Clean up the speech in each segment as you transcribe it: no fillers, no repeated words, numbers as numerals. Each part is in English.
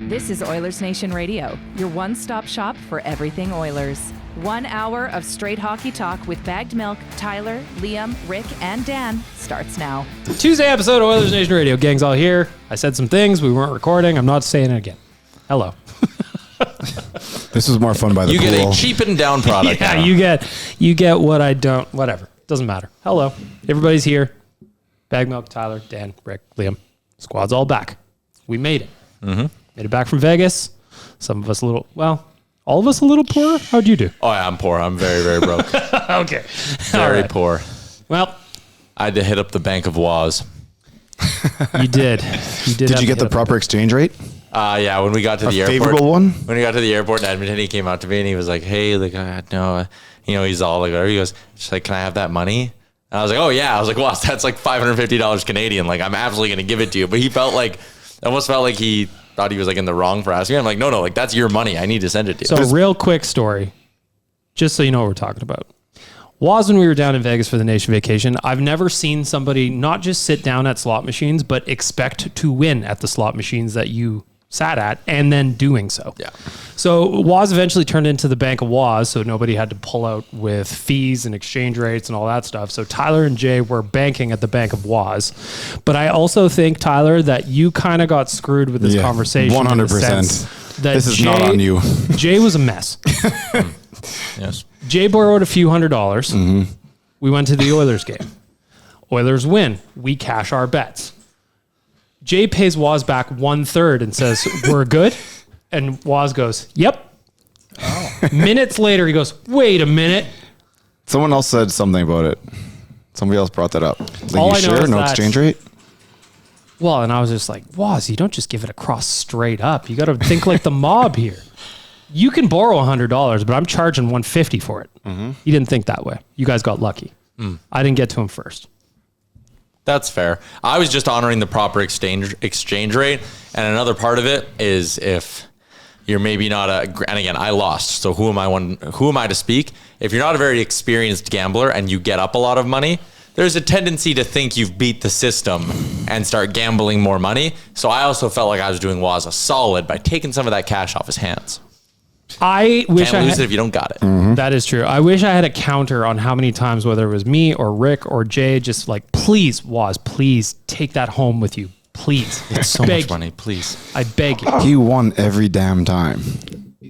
This is Oilersnation Radio, your one-stop shop for everything Oilers. 1 hour of straight hockey talk with Bagged Milk, Tyler, Liam, Rick, and Dan starts now. Tuesday episode of Oilersnation Radio. Gang's all here. I said some things. We weren't recording. I'm not saying it again. Hello. This was more fun by the pool. You get a cheapened down product. Yeah, now. you get what I don't. Whatever. Doesn't matter. Hello. Everybody's here. Bagged Milk, Tyler, Dan, Rick, Liam. Squad's all back. We made it. Mm-hmm. Made it back from Vegas. Some of us a little, well, all of us a little poorer. How'd you do? Oh, yeah, I'm poor. I'm very, very broke. Okay. Very poor. Well, I had to hit up the Bank of Waz. You did. Did you get the proper exchange rate? Yeah, when we got to the airport. Favorable one? When we got to the airport in Edmonton, he came out to me and he was like, hey, like, no, he's all like, whatever. He goes, just like, can I have that money? And I was like, oh, yeah. I was like, well, that's like $550 Canadian. Like, I'm absolutely going to give it to you. But he felt like, almost felt like he thought he was like in the wrong for asking. I'm like, no, like that's your money. I need to send it to you. So real quick story, just so you know what we're talking about. Was when we were down in Vegas for the nation vacation, I've never seen somebody not just sit down at slot machines, but expect to win at the slot machines that you sat at and then doing so. Yeah. So Was eventually turned into the Bank of Was, so nobody had to pull out with fees and exchange rates and all that stuff. So Tyler and Jay were banking at the Bank of Was. But I also think, Tyler, that you kind of got screwed with this conversation. 100%. This is not on you. Jay was a mess. Yes. Jay borrowed a few $100s. Mm-hmm. We went to the Oilers game. Oilers win. We cash our bets. Jay pays Waz back 1/3 and says, we're good. And Waz goes, yep. Oh. Minutes later, he goes, wait a minute. Someone else said something about it. Somebody else brought that up. Like, All you I know sure? is No that- exchange rate? Well, and I was just like, Waz, you don't just give it across straight up. You got to think like the mob here. You can borrow $100, but I'm charging $150 for it. Mm-hmm. You didn't think that way. You guys got lucky. I didn't get to him first. That's fair. I was just honoring the proper exchange rate. And another part of it is if you're maybe not and again, I lost. So who am I to speak? If you're not a very experienced gambler and you get up a lot of money, there's a tendency to think you've beat the system and start gambling more money. So I also felt like I was doing Waz a solid by taking some of that cash off his hands. I wish Can't lose it if you don't got it. Mm-hmm. That is true. I wish I had a counter on how many times, whether it was me or Rick or Jay, just like, please, Waz, please take that home with you. Please. It's so much money, please. I beg you. He won every damn time.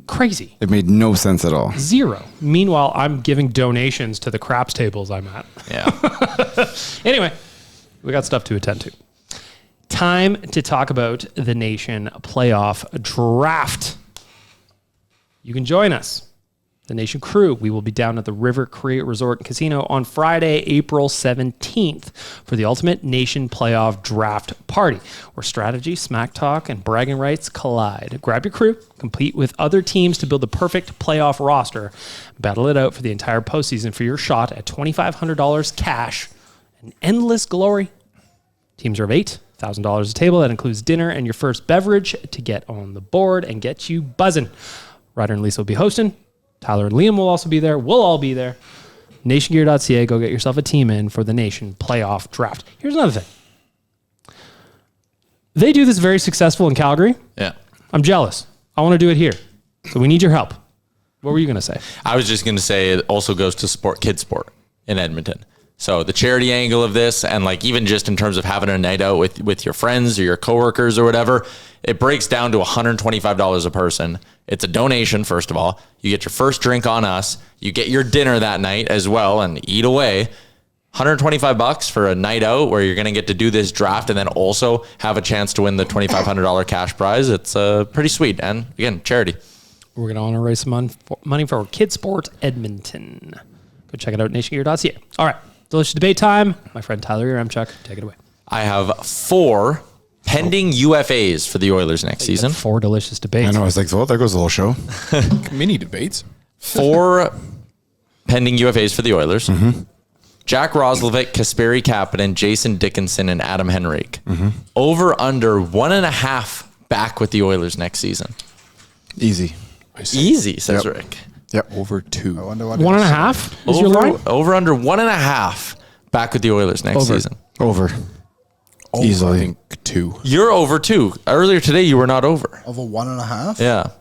Crazy. It made no sense at all. Zero. Meanwhile, I'm giving donations to the craps tables I'm at. Yeah. Anyway, we got stuff to attend to. Time to talk about the Nation playoff draft. You can join us, the Nation crew. We will be down at the River Cree Resort and Casino on Friday, April 17th for the Ultimate Nation Playoff Draft Party, where strategy, smack talk, and bragging rights collide. Grab your crew, compete with other teams to build the perfect playoff roster, battle it out for the entire postseason for your shot at $2,500 cash and endless glory. Teams are of $8. $1,000 a table. That includes dinner and your first beverage to get on the board and get you buzzing. Ryder and Lisa will be hosting. Tyler and Liam will also be there. We'll all be there. NationGear.ca. Go get yourself a team in for the Nation playoff draft. Here's another thing. They do this very successful in Calgary. Yeah. I'm jealous. I want to do it here. So we need your help. What were you going to say? I was just going to say it also goes to kids sport in Edmonton. So the charity angle of this, and like even just in terms of having a night out with your friends or your coworkers or whatever, it breaks down to $125 a person. It's a donation, first of all. You get your first drink on us. You get your dinner that night as well and eat away. $125 for a night out where you're going to get to do this draft and then also have a chance to win the $2,500 cash prize. It's pretty sweet. And again, charity. We're going to want to raise some money for Kids Sport Edmonton. Go check it out at nationgear.ca. All right. Delicious debate time. My friend Tyler Yaremchuk, take it away. I have 4 pending UFAs for the Oilers next season. 4 delicious debates. I know. I was like, well, there goes the whole show. Mini debates. 4 pending UFAs for the Oilers. Mm-hmm. Jack Roslovic, Kasperi Kapanen, Jason Dickinson, and Adam Henrique. Mm-hmm. Over under 1.5 back with the Oilers next season. Easy. Easy, says Rick. Yep. Over 2. 1.5 is your line? Over under 1.5 back with the Oilers next season. Over. I Easily. think 2. You're over 2. Earlier today, you were not over. Over 1.5? Yeah.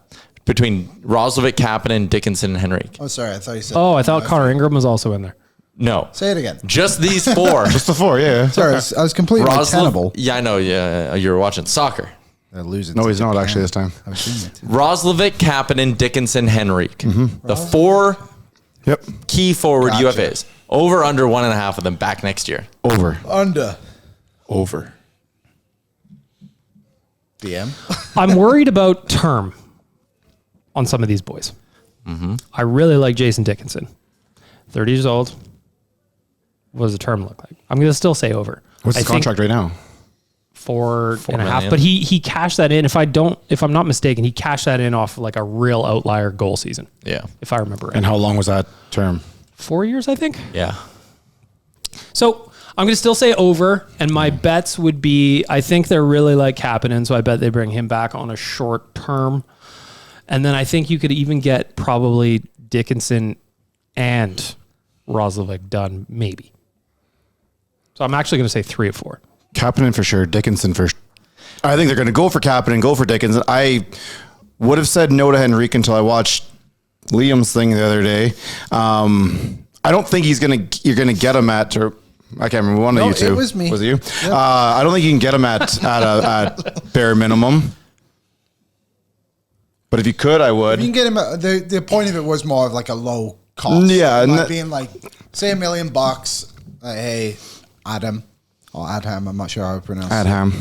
Between Roslovic, Kapanen, Dickinson, and Henrique. Oh, sorry. I thought you said. Oh, I thought Connor Ingram was also in there. No. Say it again. Just these 4. Just the 4, yeah. Sorry, I was completely Tennable. Yeah, I know. Yeah, you were watching soccer. They're losing. No, he's not actually this time. I was seeing it. Roslovic, Kapanen, Dickinson, Henrique. The 4 key forward UFAs. Over under 1.5 of them back next year. Over. Under. Over. DM. I'm worried about term on some of these boys. I really like Jason Dickinson. 30 years old. What does the term look like? I'm going to still say over. What's his contract right now? 4.5 million. But he cashed that in. If I'm not mistaken, he cashed that in off like a real outlier goal season. Yeah. If I remember right. And how long was that term? 4 years, I think. Yeah. So I'm going to still say over, and my bets would be, I think they're really like Kapanen, so I bet they bring him back on a short term. And then I think you could even get probably Dickinson and Roslovic done, maybe. So I'm actually going to say 3 or 4. Kapanen for sure. Dickinson for sure. I think they're going to go for Kapanen, go for Dickinson. I would have said no to Henrique until I watched Liam's thing the other day. I don't think you're going to get him at, or I can't remember, one of you two. It was me. Was it you? Yeah. I don't think you can get him at bare minimum. But if you could, I would. You can get him. The point of it was more of like a low cost. Yeah, and like being like, say $1 million. Like, hey, Adam or Adham, I'm not sure how I pronounce it. Adham.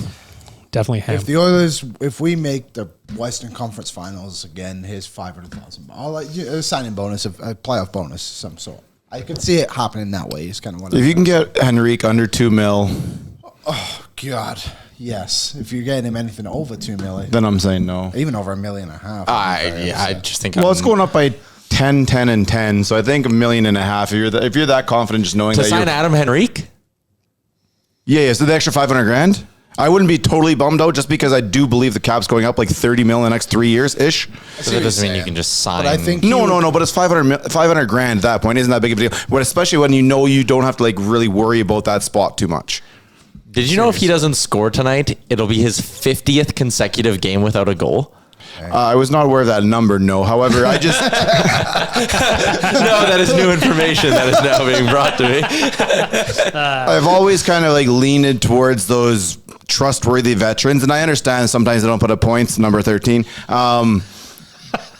Definitely him. If the Oilers, if we make the Western Conference Finals again, here's $500,000. Like a signing bonus, a playoff bonus of some sort. I could see it happening that way. It's kind of what. If you can get Henrique under $2 million, oh God, yes. If you're getting him anything over $2 million, then I'm saying no. even over $1.5 million. I just think. Well, it's going up by 10, 10, and 10. So I think $1.5 million. If you're that confident, just knowing to that sign Adam Henrique. Yeah. So the extra $500,000. I wouldn't be totally bummed out just because I do believe the cap's going up like $30 million in the next 3 years ish. So that doesn't mean you can just sign. But I think No. But it's $500,000 at that point. Isn't that big of a deal? But especially when you know you don't have to like really worry about that spot too much. Did you know if he doesn't score tonight, it'll be his 50th consecutive game without a goal? I was not aware of that number. No. However, I just No, that is new information that is now being brought to me. I've always kind of like leaned towards those trustworthy veterans, and I understand sometimes they don't put up points, number 13.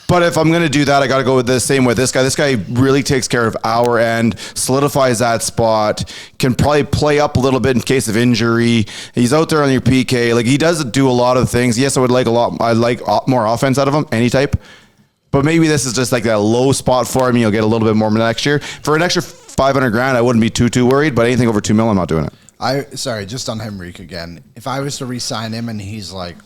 But if I'm going to do that, I got to go with the same with this guy. This guy really takes care of our end, solidifies that spot, can probably play up a little bit in case of injury. He's out there on your PK. Like, he does do a lot of things. Yes, I like more offense out of him, any type. But maybe this is just like that low spot for him. You'll get a little bit more next year. For an extra $500,000, I wouldn't be too worried, but anything over $2 million, I'm not doing it. Just on Henrique again. If I was to re-sign him and he's like,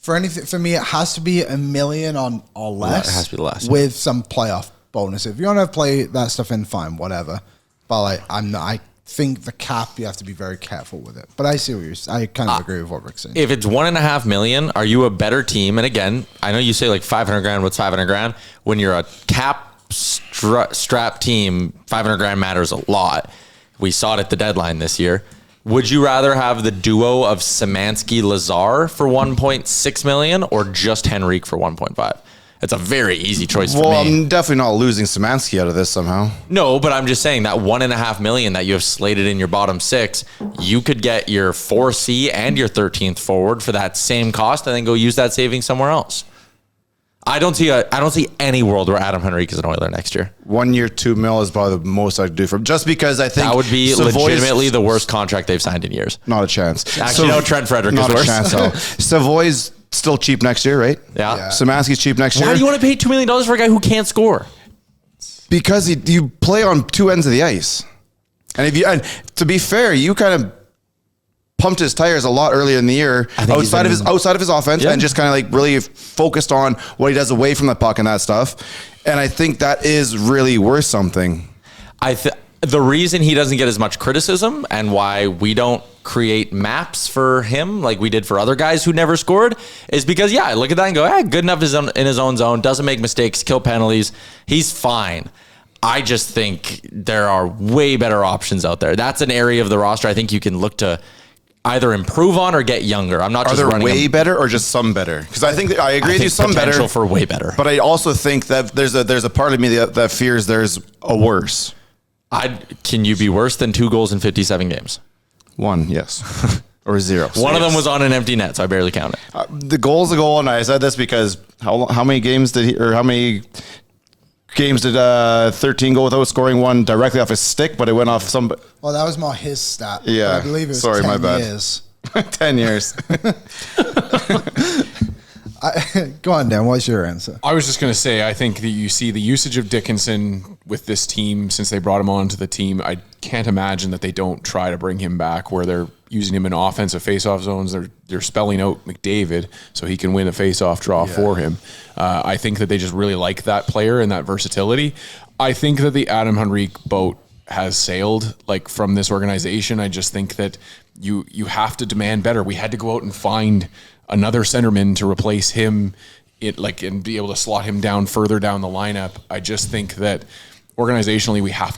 for me, it has to be $1 million or less. It has to be less with some playoff bonus. If you want to play that stuff in, fine, whatever. But like, I think the cap, you have to be very careful with it. But I see what you're saying. I kind of agree with what Rick's saying. If it's $1.5 million, are you a better team? And again, I know you say like $500,000. What's $500,000? When you're a cap strap team, $500,000 matters a lot. We saw it at the deadline this year. Would you rather have the duo of Szymanski-Lazar for $1.6 million or just Henrique for $1.5? It's a very easy choice for me. Well, I'm definitely not losing Szymanski out of this somehow. No, but I'm just saying that $1.5 million that you have slated in your bottom 6, you could get your 4C and your 13th forward for that same cost and then go use that savings somewhere else. I don't see any world where Adam Henrique is an Oiler next year. 1 year, $2 million is probably the most I'd do for him. Just because I think that would be Savoie's legitimately the worst contract they've signed in years. Not a chance. Actually, no, Trent Frederick is worse. Not a chance. Savoie's still cheap next year, right? Yeah. Szymanski's cheap next year. Why do you want to pay $2 million for a guy who can't score? Because you play on two ends of the ice, and to be fair, you kind of pumped his tires a lot earlier in the year outside of his offense, and just kind of like really focused on what he does away from the puck and that stuff. And I think that is really worth something. The reason he doesn't get as much criticism and why we don't create maps for him like we did for other guys who never scored is because, I look at that and go, good enough in his own zone, doesn't make mistakes, kill penalties. He's fine. I just think there are way better options out there. That's an area of the roster I think you can look to either improve on or get younger. I'm not Are just there running way them. better or just some better? Because I think I agree with you, some better. Potential for way better. But I also think that there's a part of me that fears there's a worse. Can you be worse than 2 goals in 57 games? 1, yes. Or 0. One of them was on an empty net, so I barely count it. The goal's a goal, and I said this because how many games did 13 go without scoring one directly off his stick, but it went off some... Well, that was more his stat. Yeah. I believe it was Sorry, 10 my bad. years. 10 years. Go on, Dan. What's your answer? I was just going to say, I think that you see the usage of Dickinson with this team since they brought him onto the team. I can't imagine that they don't try to bring him back where they're using him in offensive faceoff zones. They're spelling out McDavid so he can win a faceoff draw for him. I think that they just really like that player and that versatility. I think that the Adam Henrique boat has sailed like from this organization. I just think that you have to demand better. We had to go out and find another centerman to replace him and be able to slot him down further down the lineup. I just think that organizationally we have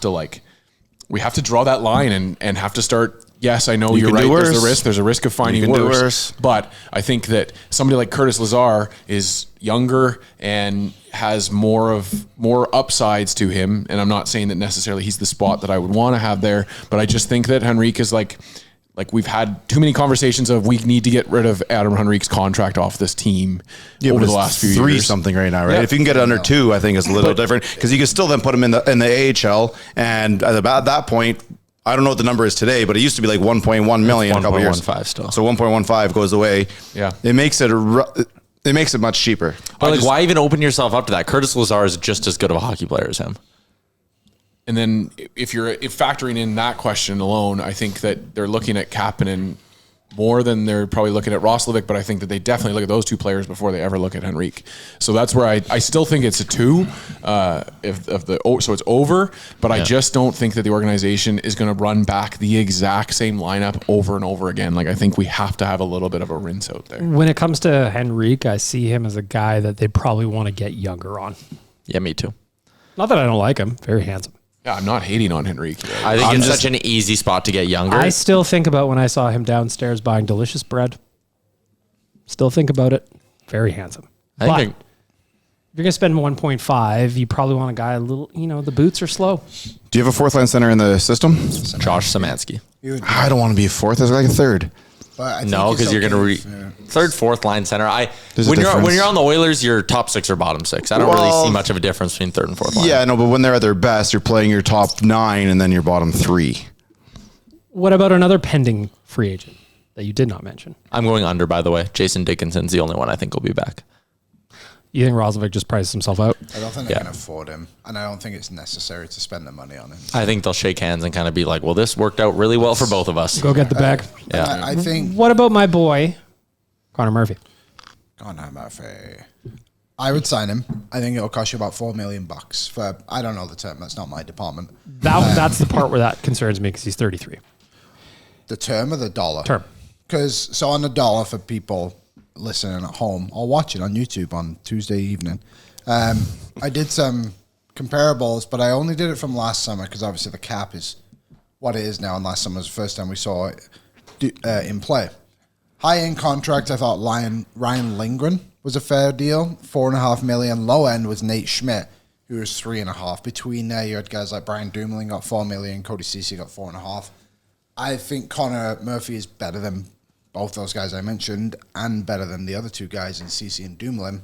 to draw that line and have to start. Yes, I know you're right. There's a risk of finding worse. But I think that somebody like Curtis Lazar is younger and has more upsides to him. And I'm not saying that necessarily he's the spot that I would want to have there, but I just think that Henrique is like we've had too many conversations of we need to get rid of Adam Henrique's contract off this team over the last few years. 3 something right now, right? Yeah. If you can get it under 2, I think it's a little different because you can still then put him in the AHL, and at about that point, I don't know what the number is today, but it used to be like 1.1 million a couple of years. 1.15 still. So 1.15 goes away. Yeah, it makes it much cheaper. But why even open yourself up to that? Curtis Lazar is just as good of a hockey player as him. And then if factoring in that question alone, I think that they're looking at Kapanen more than they're probably looking at Roslovic, but I think that they definitely look at those 2 players before they ever look at Henrique. So that's where I still think it's a 2 so it's over, but I just don't think that the organization is going to run back the exact same lineup over and over again. Like I think we have to have a little bit of a rinse out there. When it comes to Henrique, I see him as a guy that they probably want to get younger on. Yeah, me too. Not that I don't like him. Very handsome. Yeah, I'm not hating on Henrique. I think it's such an easy spot to get younger. I still think about when I saw him downstairs buying delicious bread. Still think about it. Very handsome. I think if you're going to spend 1.5, you probably want a guy a little, the boots are slow. Do you have a 4th line center in the system? Josh Szymanski. I don't want to be a 4th. There's like a 3rd. No, because you're going to 3rd, 4th line center. When you're on the Oilers, your top 6 or bottom 6. I don't really see much of a difference between 3rd and 4th line. Yeah, no, but when they're at their best, you're playing your top 9 and then your bottom 3. What about another pending free agent that you did not mention? I'm going under, by the way. Jason Dickinson's the only one I think will be back. You think Roslovic just priced himself out? I don't think they can afford him, and I don't think it's necessary to spend the money on him. I think they'll shake hands and kind of be like, well, this worked out really well for both of us. Go get the bag. Yeah. I think... What about my boy, Connor Murphy? Connor Murphy. I would sign him. I think it'll cost you about $4 million for... I don't know the term. That's not my department. That's the part where that concerns me because he's 33. The term or the dollar? Term. So on the dollar for people listening at home or watching on YouTube on Tuesday evening, I did some comparables, but I only did it from last summer because obviously the cap is what it is now, and last summer was the first time we saw it in play. High-end contract, I thought Ryan Lindgren was a fair deal, $4.5 million. Low end was Nate Schmidt, who was $3.5 million. Between there, you had guys like Brian Dumoulin got $4 million, Cody Ceci got $4.5 million. I think Connor Murphy is better than both those guys I mentioned, and better than the other 2 guys in Ceci and Dumoulin.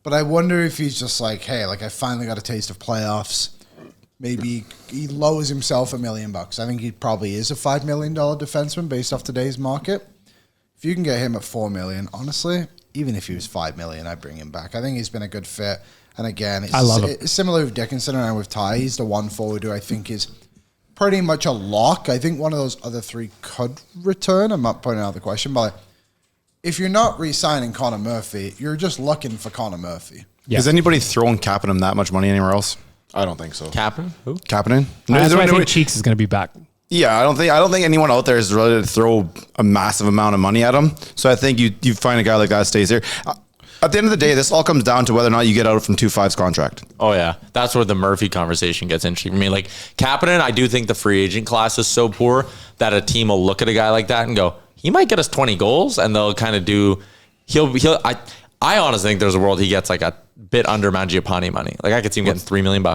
But I wonder if he's just like, hey, like I finally got a taste of playoffs. Maybe he lowers himself $1 million. I think he probably is a $5 million defenseman based off today's market. If you can get him at $4 million, honestly, even if he was $5 million, I'd bring him back. I think he's been a good fit. And again, I love him. It's similar with Dickinson and with Ty. He's the one forward who I think is pretty much a lock. I think one of those other 3 could return. I'm not pointing out the question, but if you're not re-signing Connor Murphy, you're just looking for Connor Murphy. Yeah. Is anybody throwing Kapanen that much money anywhere else? I don't think so. Kapanen? Who? Kapanen? That's why I think Cheeks is going to be back. Yeah, I don't think anyone out there is ready to throw a massive amount of money at him. So I think you find a guy like that stays here. At the end of the day, this all comes down to whether or not you get out from 2.5's contract. Oh, yeah. That's where the Murphy conversation gets interesting for me. Like, Kapanen, I do think the free agent class is so poor that a team will look at a guy like that and go, he might get us 20 goals, and they'll kind of do. I honestly think there's a world he gets like a bit under Mangiapane money. Like I could see him getting $3 million.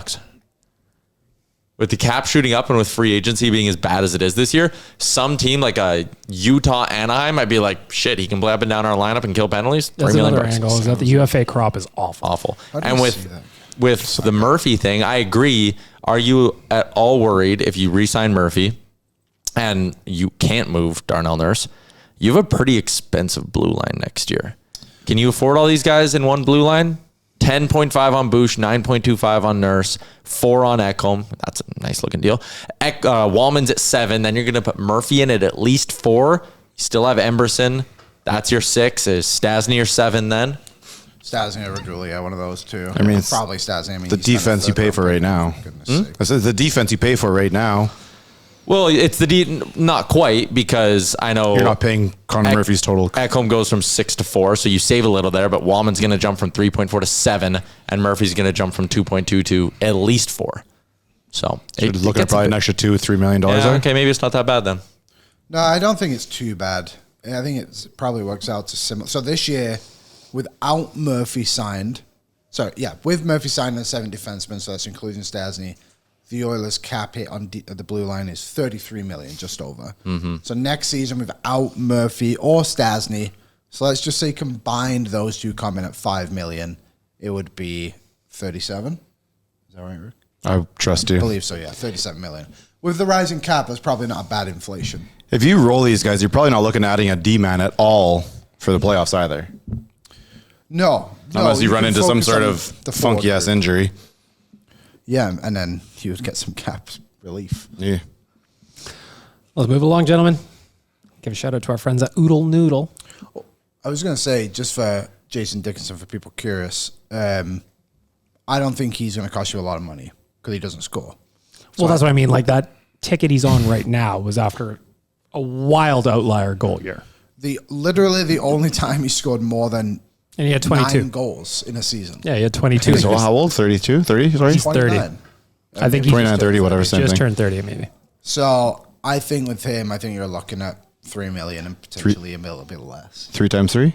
With the cap shooting up and with free agency being as bad as it is this year, some team like a Utah Anaheim might be like, shit, he can play up and down our lineup and kill penalties. That's another angle, is that the UFA crop is awful. Awful. And with the Murphy thing, I agree. Are you at all worried if you re-sign Murphy and you can't move Darnell Nurse? You have a pretty expensive blue line next year. Can you afford all these guys in one blue line? 10.5 on Bouch, 9.25 on Nurse, 4 on Ekholm. That's a nice looking deal. Wallman's at 7. Then you're going to put Murphy in at least 4. You still have Emberson. That's your 6. Is Stastny your 7 then? Stastny or Regula, one of those two. I mean, it's probably Stastny. I mean, the defense you pay for right now. I said the defense you pay for right now. Well, it's not quite, because I know you're not paying Connor Murphy's total. Ekholm goes from 6 to 4, so you save a little there, but Wallman's going to jump from 3.4 to 7, and Murphy's going to jump from 2.2 to at least 4. So you're looking at probably an extra $2-3 million. Okay, maybe it's not that bad then. No, I don't think it's too bad. I think it probably works out to similar. So this year, without Murphy signed, with Murphy signed and 7 defensemen, so that's including Stastny, the Oilers' cap hit on the blue line is $33 million, just over. Mm-hmm. So next season, without Murphy or Stastny, so let's just say combined those two come in at $5 million, it would be 37. Is that right, Rick? I trust you. I believe so, yeah, 37 million. With the rising cap, that's probably not a bad inflation. If you roll these guys, you're probably not looking at adding a D-man at all for the playoffs either. No. Unless you run into some sort of funky-ass injury. Yeah, and then you would get some cap relief. Yeah. Let's move along, gentlemen. Give a shout out to our friends at Oodle Noodle. I was going to say, just for Jason Dickinson, for people curious, I don't think he's going to cost you a lot of money because he doesn't score. Well, that's what I mean. Like that ticket he's on right now was after a wild outlier goal year. Literally the only time he scored more than and he had 22 9 goals in a season. Yeah, he had 22. So how old? 32? 30? Sorry? He's 30. I think he's 29, 30, whatever. He just turned 30, maybe. So I think with him, you're looking at $3 million and potentially a little bit less. 3 times 3?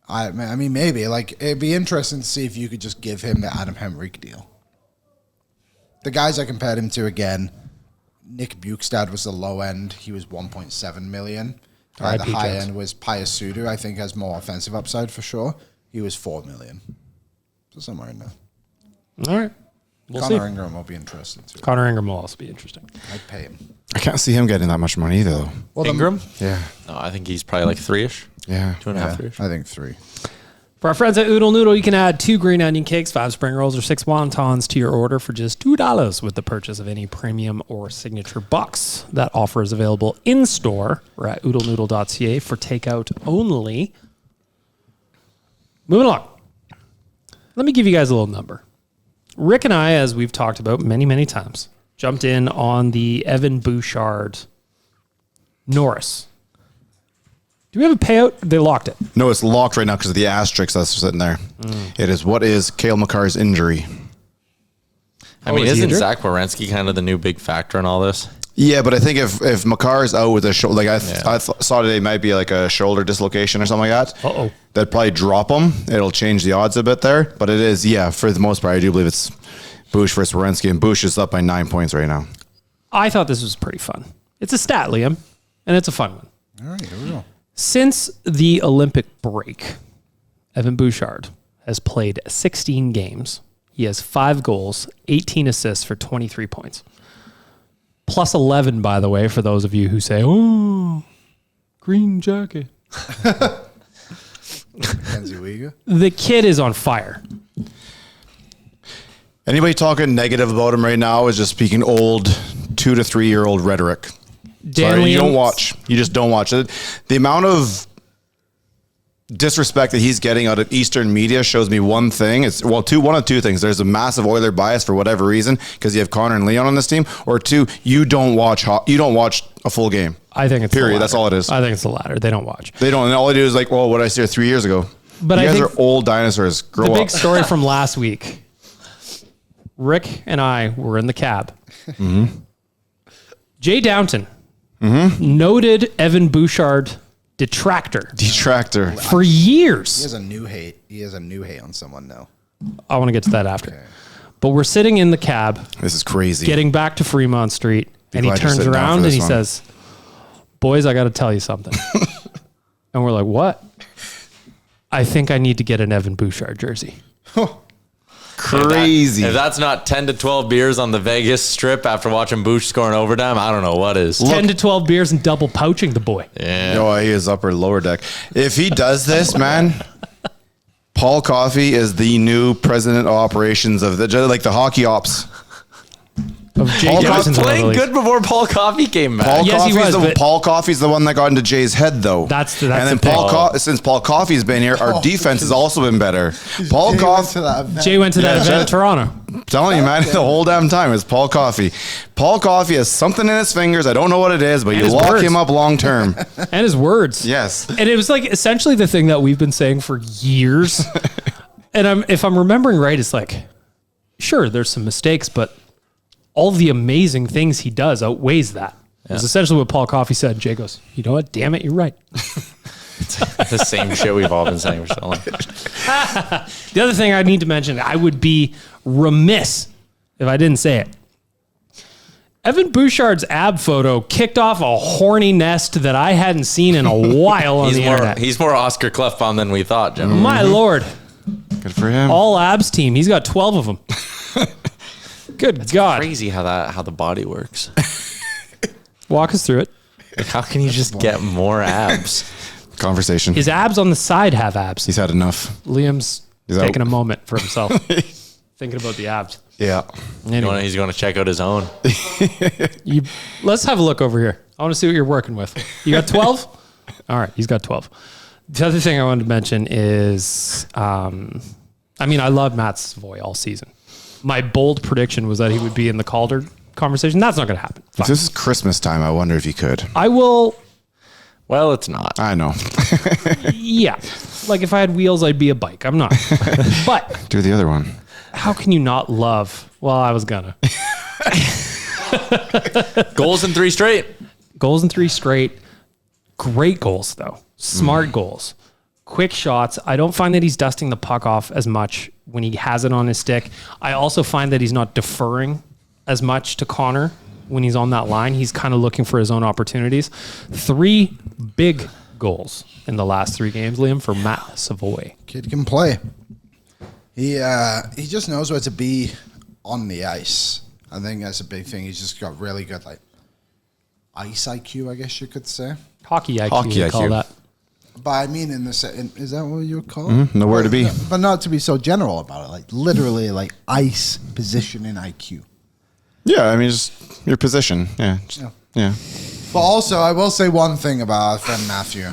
I mean, maybe. Like, it'd be interesting to see if you could just give him the Adam Henrique deal. The guys I compared him to, again, Nick Bukestad was the low end. He was $1.7 million. The high end was Piasudu. I think has more offensive upside for sure. He was $4 million. So somewhere in there. All right. We'll Connor see. Ingram will be interesting too. Connor Ingram will also be interesting. I'd pay him. I can't see him getting that much money either, though. Well, Ingram? Yeah. No, I think he's probably like 3-ish. Yeah. 2.5, 3-ish. I think 3. For our friends at Oodle Noodle, you can add 2 green onion cakes, 5 spring rolls, or 6 wontons to your order for just $2 with the purchase of any premium or signature box. That offer is available in-store or at oodlenoodle.ca for takeout only. Moving along. Let me give you guys a little number. Rick and I, as we've talked about many, many times, jumped in on the Evan Bouchard Norris. Do we have a payout? They locked it. No, it's locked right now because of the asterisk that's sitting there. It is what is Cale Makar's injury? I mean, isn't Zach Werenski kind of the new big factor in all this? Yeah, but I think if Makar's out with a shoulder, like I saw today, might be like a shoulder dislocation or something like that. Uh-oh. That'd probably drop him. It'll change the odds a bit there. But it is, for the most part, I do believe it's Bouch versus Werenski, and Bouch is up by 9 points right now. I thought this was pretty fun. It's a stat, Liam, and it's a fun one. All right, here we go. Since the Olympic break, Evan Bouchard has played 16 games. He has 5 goals, 18 assists for 23 points. Plus 11, by the way, for those of you who say, oh, green jacket. The kid is on fire. Anybody talking negative about him right now is just speaking old 2 to 3 year old rhetoric. Sorry, you don't watch. You just don't watch it. The amount of disrespect that he's getting out of Eastern media shows me one thing. It's one of two things. There's a massive Oiler bias for whatever reason because you have Connor and Leon on this team, or 2, you don't watch a full game. I think it's period. That's all it is. I think it's the latter. They don't watch. They don't. And all they do is like, well, what did I say 3 years ago? But you I guys think are old dinosaurs. Grow up. The big story from last week. Rick and I were in the cab. Mm-hmm. Jay Downton noted Evan Bouchard detractor Detractor. for He years. has a new hate. He has a new hate on someone now. I want to get to that after. But we're sitting in the cab, This is crazy. getting back to Fremont Street, and he glad you're turns sitting down for around and this he one. says, "Boys, I got to tell you something." And we're like, "What?" "I think I need to get an Evan Bouchard jersey." Crazy. If that's not 10 to 12 beers on the Vegas Strip after watching Bouch score in overtime, I don't know what is. 10 to 12 beers and double pouching the boy. Yeah. Oh, he is upper lower deck. If he does this, man, Paul Coffey is the new president of operations of the hockey ops. Of Jay Paul Johnson's Coffey Playing abilities. good before Paul Coffey came back. Paul Yes, he Coffey's was, but- Paul Coffey's the one that got into Jay's head, though. That's and then the thing. since Paul Coffey's been here, our defense has also been better. Paul Coffey. Jay went to that event in Toronto. I'm telling you, man, the whole damn time it's Paul Coffey. Paul Coffey has something in his fingers. I don't know what it is, but And you his lock words. him up long term. And his words. Yes. And it was like essentially the thing that we've been saying for years. And if I'm remembering right, it's like, sure, there's some mistakes, but all the amazing things he does outweighs that. It's essentially what Paul Coffey said. Jay goes, "You know what? Damn it, you're right." The same shit we've all been saying for so long. The other thing I need to mention, I would be remiss if I didn't say it. Evan Bouchard's ab photo kicked off a horny nest that I hadn't seen in a while on the internet. He's more Oscar Clefbaum than we thought, gentlemen. My Lord. Good for him. All abs team. He's got 12 of them. Good God. Crazy how the body works. Walk us through it. Like, how can you just get more abs? Conversation. His abs on the side have abs. He's had enough. Liam's He's taking out. a moment for himself. Thinking about the abs. Yeah. Anyway, He's going to check out his own. let's have a look over here. I want to see what you're working with. You got 12? All right, he's got 12. The other thing I wanted to mention is, I love Matt Savoie all season. My bold prediction was that he would be in the Calder conversation. That's not going to happen. If this is Christmas time, I wonder if you could. I will, Well, it's not. I know. yeah. Like if I had wheels, I'd be a bike. I'm not. But Do the other one. how can you not love? Well, I was gonna. Goals in 3 straight. Goals in 3 straight. Great goals, though. Smart goals. Quick shots. I don't find that he's dusting the puck off as much when he has it on his stick. I also find that he's not deferring as much to Connor when he's on that line. He's kind of looking for his own opportunities. 3 big goals in the last 3 games, Liam, for Matt Savoie. Kid can play. He just knows where to be on the ice. I think that's a big thing. He's just got really good ice IQ, I guess you could say. Hockey IQ, Hockey you call IQ. that. But I mean, is that what you would call it? Know where to be. But not to be so general about it. Literally, ice positioning IQ. Yeah, I mean, just your position. Yeah. Yeah. But also, I will say one thing about our friend Matthew.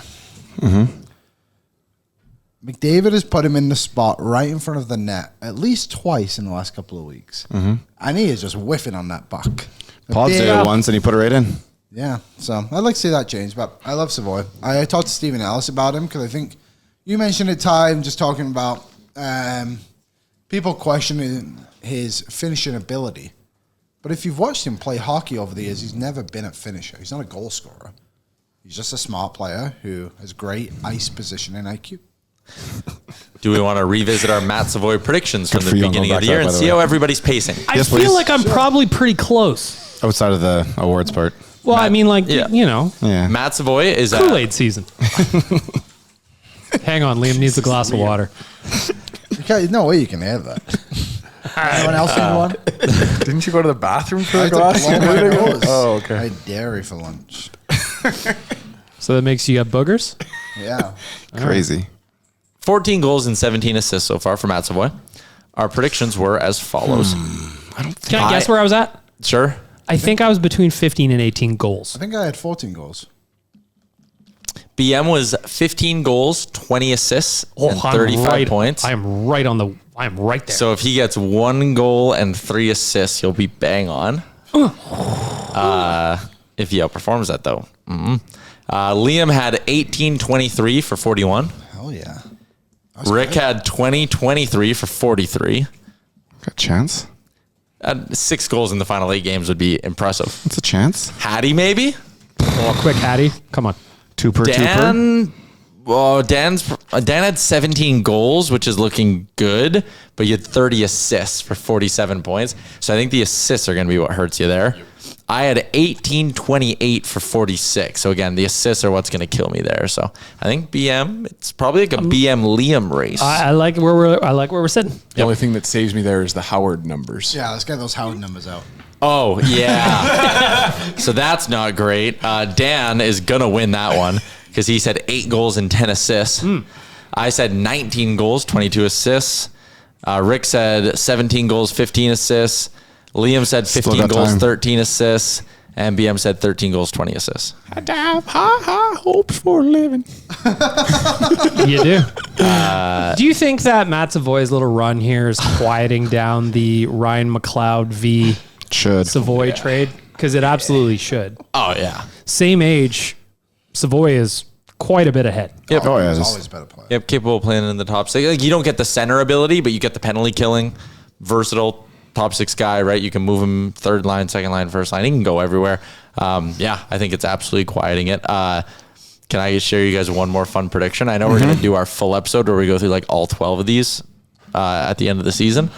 McDavid has put him in the spot right in front of the net at least twice in the last couple of weeks. And he is just whiffing on that puck. Pod did it once and he put it right in. Yeah, so I'd like to see that change, but I love Savoie. I talked to Stephen Ellis about him because I think you mentioned it, Ty, just talking about people questioning his finishing ability. But if you've watched him play hockey over the years, he's never been a finisher. He's not a goal scorer. He's just a smart player who has great ice positioning IQ. Do we want to revisit our Matt Savoie predictions from Good the for you. beginning I'll of go the year back and to that, see by the how way. everybody's pacing? I Yes, feel please. like I'm probably pretty close. Outside of the awards part. Well, I mean, yeah. Yeah. Matt Savoie is Kool-Aid season. Hang on, Liam needs a glass of water. No way you can have that. Anyone else need one? Didn't you go to the bathroom for I a had to glass? blow my nose. Oh, okay. I had dairy for lunch. So that makes you have boogers? Yeah. Crazy. 14 goals and 17 assists so far for Matt Savoie. Our predictions were as follows. Can I guess where I was at? Sure. I think I was between 15 and 18 goals. I think I had 14 goals. BM was 15 goals, 20 assists, and 35 points. I'm right there. So if he gets 1 goal and 3 assists, he'll be bang on. If he outperforms that, though. Liam had 18-23 for 41. Hell yeah. Rick had 20-23 for 43. Got a chance? 6 goals in the final 8 games would be impressive. It's a chance. Hattie, maybe? Oh, quick, Hattie. Come on. Two per. Well, Dan had 17 goals, which is looking good, but you had 30 assists for 47 points. So I think the assists are going to be what hurts you there. Yep. I had 18-28 for 46. So again, the assists are what's going to kill me there. So I think BM, it's probably like a BM Liam race. I like where we're sitting. The only thing that saves me there is the Howard numbers. Yeah, let's get those Howard numbers out. Oh, yeah. So that's not great. Dan is going to win that one because he said 8 goals and 10 assists. I said 19 goals, 22 assists. Rick said 17 goals, 15 assists. Liam said 15 goals, 13 assists. And BM said 13 goals, 20 assists. I have high hopes for a living. You do. Do you think that Matt Savoie's little run here is quieting down the Ryan McLeod v. Savoie trade? Because it absolutely should. Oh, yeah. Same age, Savoie is quite a bit ahead. Yep. Oh, yeah. He's always a better player. Yep, capable of playing in the top 6. Like, you don't get the center ability, but you get the penalty killing, versatile top 6 guy, right? You can move him third line, second line, first line. He can go everywhere. Yeah, I think it's absolutely quieting it. Can I share you guys one more fun prediction? I know we're going to do our full episode where we go through like all 12 of these at the end of the season.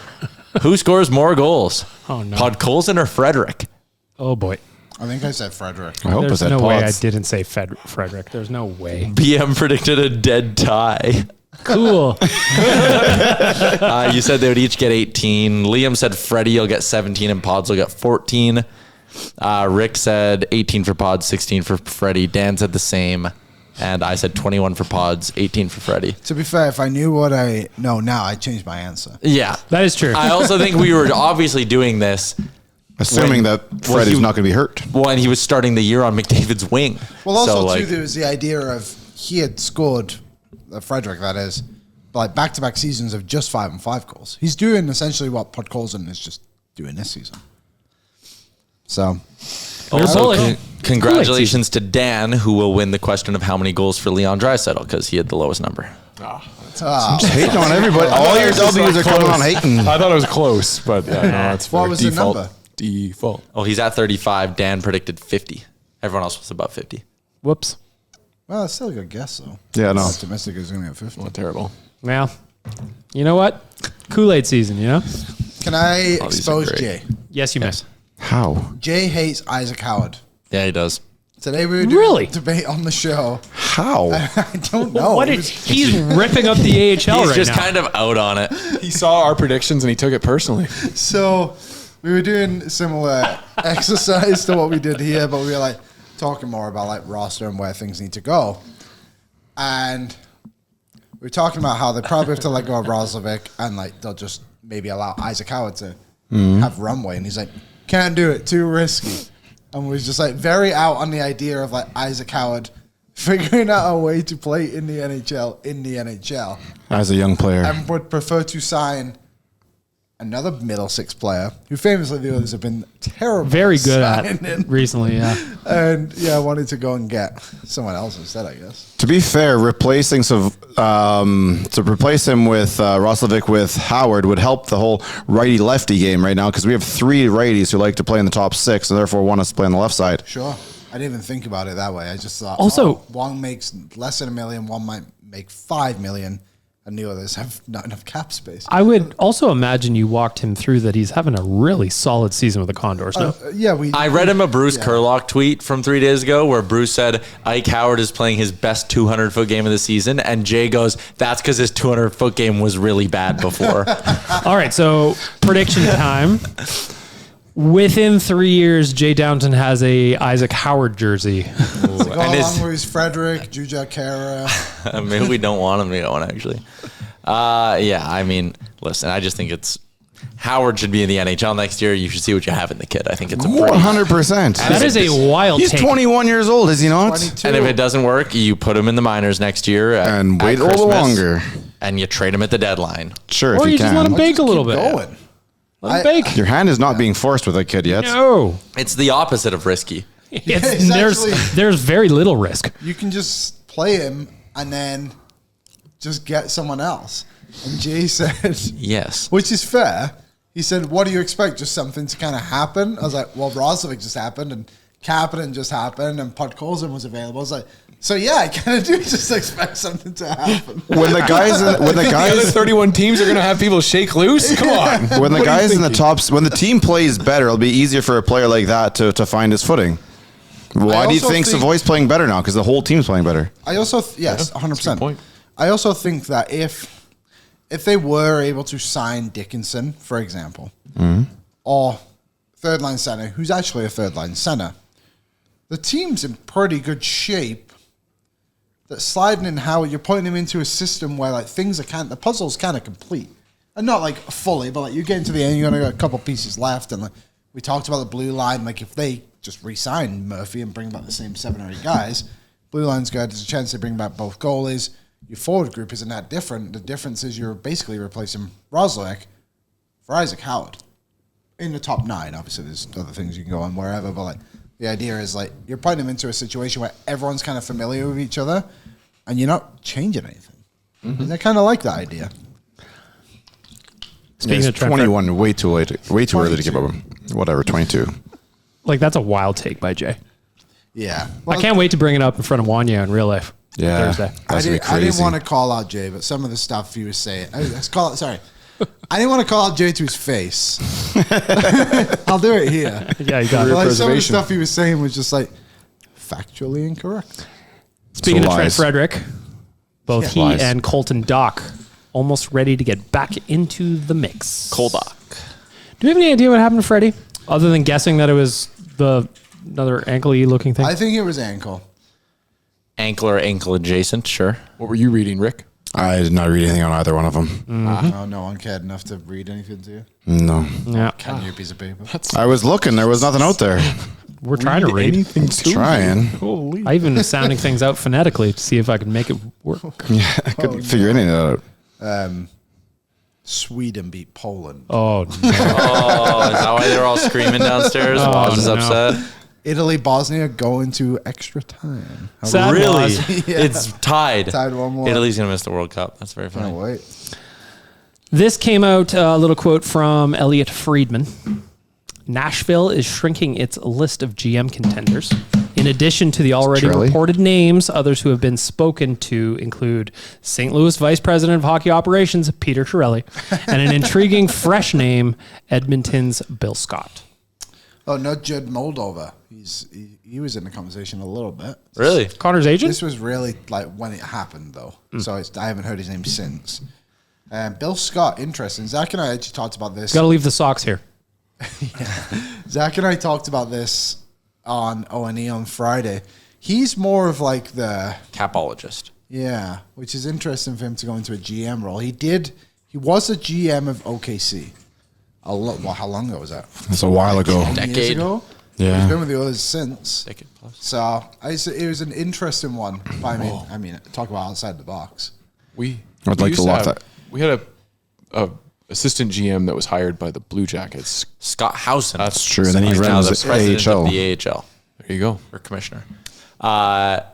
Who scores more goals? Oh, no. Podkolzin or Frederick? Oh, boy. I think I said Frederick. I hope There's it's no way I Pods. didn't say Frederick. There's no way. BM predicted a dead tie. Cool. You said they would each get 18. Liam said Freddie will get 17 and Pods will get 14. Rick said 18 for Pods, 16 for Freddie. Dan said the same. And I said 21 for Pods, 18 for Freddie. To be fair, if I knew what I know now, I'd change my answer. Yeah. That is true. I also think we were obviously doing this Assuming that Freddie's not going to be hurt. Well, and he was starting the year on McDavid's wing. Well, also, So, too, there was the idea of he had scored, Frederick, that is, like back-to-back seasons of just 5 and 5 goals. He's doing essentially what Podkolzin is just doing this season. So, Also, congratulations to Dan, who will win the question of how many goals for Leon Draisaitl, because he had the lowest number. Just hating on everybody. All your W's are coming on hating. I thought it was close, but yeah, no, it's What was the default. number? Default. Oh, he's at 35. Dan predicted 50. Everyone else was about 50. Whoops. well, it's still a good guess, though. Yeah, no. Optimistic is going to get 50. Not terrible. Well, you know what? Kool-Aid season, you know? Can I Oh, these expose are great. Jay? Yes, you may. How? Jay hates Isaac Howard. Yeah, he does. Today we were doing Really? a debate on the show. How? I don't know. What is, he's ripping up the AHL He's right just now. kind of out on it. He saw our predictions and he took it personally. So we were doing similar exercise to what we did here, but we were like talking more about like roster and where things need to go. And we were talking about how they probably have to let go of Roslovic and like they'll just maybe allow Isaac Howard to have runway. And he's like, can't do it, too risky. And we was just like very out on the idea of like Isaac Howard figuring out a way to play in the NHL As a young player. and would prefer to sign another middle six player who famously the others have been terrible. Very good at signing. recently, yeah. And yeah, I wanted to go and get someone else instead, I guess. To be fair, replacing to replace him with Roslovic with Howard would help the whole righty-lefty game right now because we have 3 righties who like to play in the top 6 and therefore want us to play on the left side. Sure. I didn't even think about it that way. I just thought, Also- one makes less than $1 million, one might make $5 million, and the others have not enough cap space. I would also imagine you walked him through that he's having a really solid season with the Condors. No? Yeah, I read him a Bruce Kurlock tweet from 3 days ago where Bruce said Ike Howard is playing his best 200-foot game of the season, and Jay goes, that's because his 200-foot game was really bad before. All right, so prediction time. Within 3 years, Jay Downton has a Isaac Howard jersey. Go And along his- with his Frederick, Juja Kara. Maybe we don't want him to go on, actually. Yeah, I mean, listen, I just think it's Howard should be in the NHL next year. You should see what you have in the kid. I think it's a pretty... 100%. That is a wild He's take. 21 years old, is he not? 22. And if it doesn't work, you put him in the minors next year And at wait a little Christmas, longer. and you trade him at the deadline. Sure, Or if you you just can. let him bake a Just little keep bit. going. Let him bake. Your hand is not being forced with that kid yet. No. It's the opposite of risky. It's, actually- there's very little risk. You can just play him and then just get someone else. And Jay said, Yes. which is fair. He said, what do you expect? Just something to kind of happen? I was like, well, Roslovic just happened and Kapanen just happened and Podkolzin was available. I was like, so yeah, I kind of do just expect something to happen. When the other 31 teams are going to have people shake loose? Come on. When the guys in the tops, when the team plays better, it'll be easier for a player like that to find his footing. Why do you think Savoie's playing better now? Because the whole team's playing better. I also, yes, 100%. I also think that if they were able to sign Dickinson, for example, or third line center, who's actually a third line center, the team's in pretty good shape. That sliding in Howard, you're putting him into a system where like the puzzle's kind of complete, and not like fully, but like you get into the end, you're gonna got a couple pieces left, and like we talked about the blue line, like if they just re-sign Murphy and bring back the same 7 or 8 guys, blue line's good. There's a chance they bring back both goalies. Your forward group isn't that different. The difference is you're basically replacing Roslovic for Isaac Howard in the top 9. Obviously, there's other things you can go on wherever, but like. The idea is like you're putting them into a situation where everyone's kind of familiar with each other, and you're not changing anything. And I kind of like that idea. Speaking of 21, way too early to give up him. Whatever, 22. Like that's a wild take by Jay. Yeah, I can't wait to bring it up in front of Wanya in real life. Yeah, Thursday. I didn't want to call out Jay, but some of the stuff he was saying. I didn't want to call out Jay to his face. I'll do it here. Yeah, you got it. Like some of the stuff he was saying was just like factually incorrect. Speaking of Trent Frederic, both he Lies. and Colton Dach almost ready to get back into the mix. Koldak. Do we have any idea what happened to Freddie? Other than guessing that it was another ankle-y looking thing? I think it was ankle. Ankle or ankle adjacent, sure. What were you reading, Rick? I did not read anything on either one of them. Oh, no one cared enough to read anything to you? No. Yeah. Can you a piece of paper? I was looking. There was nothing out there. We're trying to read. Trying. Holy. I even was sounding things out phonetically to see if I could make it work. Yeah, I couldn't figure any of that out. Sweden beat Poland. Oh, no. Oh, is that why they were all screaming downstairs? Waz is upset. Italy, Bosnia go into extra time. Sad Really? Waz. Yeah. It's tied. Tied 1-1. Italy's going to miss the World Cup. That's very funny. Oh, wait. This came out, a little quote from Elliot Friedman. Nashville is shrinking its list of GM contenders. In addition to the already reported names, others who have been spoken to include St. Louis Vice President of Hockey Operations, Peter Chiarelli, and an intriguing fresh name, Edmonton's Bill Scott. Oh, not Judd Moldova. He was in the conversation a little bit. Really? Connor's agent? This was really like when it happened, though. So I haven't heard his name since. Bill Scott, interesting. Zach and I actually talked about this. Got to leave the socks here. Zach and I talked about this on O&E on Friday. He's more of like the Capologist. Yeah, which is interesting for him to go into a GM role. He was a GM of OKC. How long ago was that? It's a while ago. Decade. Years ago? Yeah. He's been with the others since. Decade plus. So it was an interesting one. I mean, talk about outside the box. I'd like used to lock that. We had a assistant GM that was hired by the Blue Jackets. Scott Housen. That's true. And then he He's now runs the the president AHL. of the AHL. There you go. Or commissioner.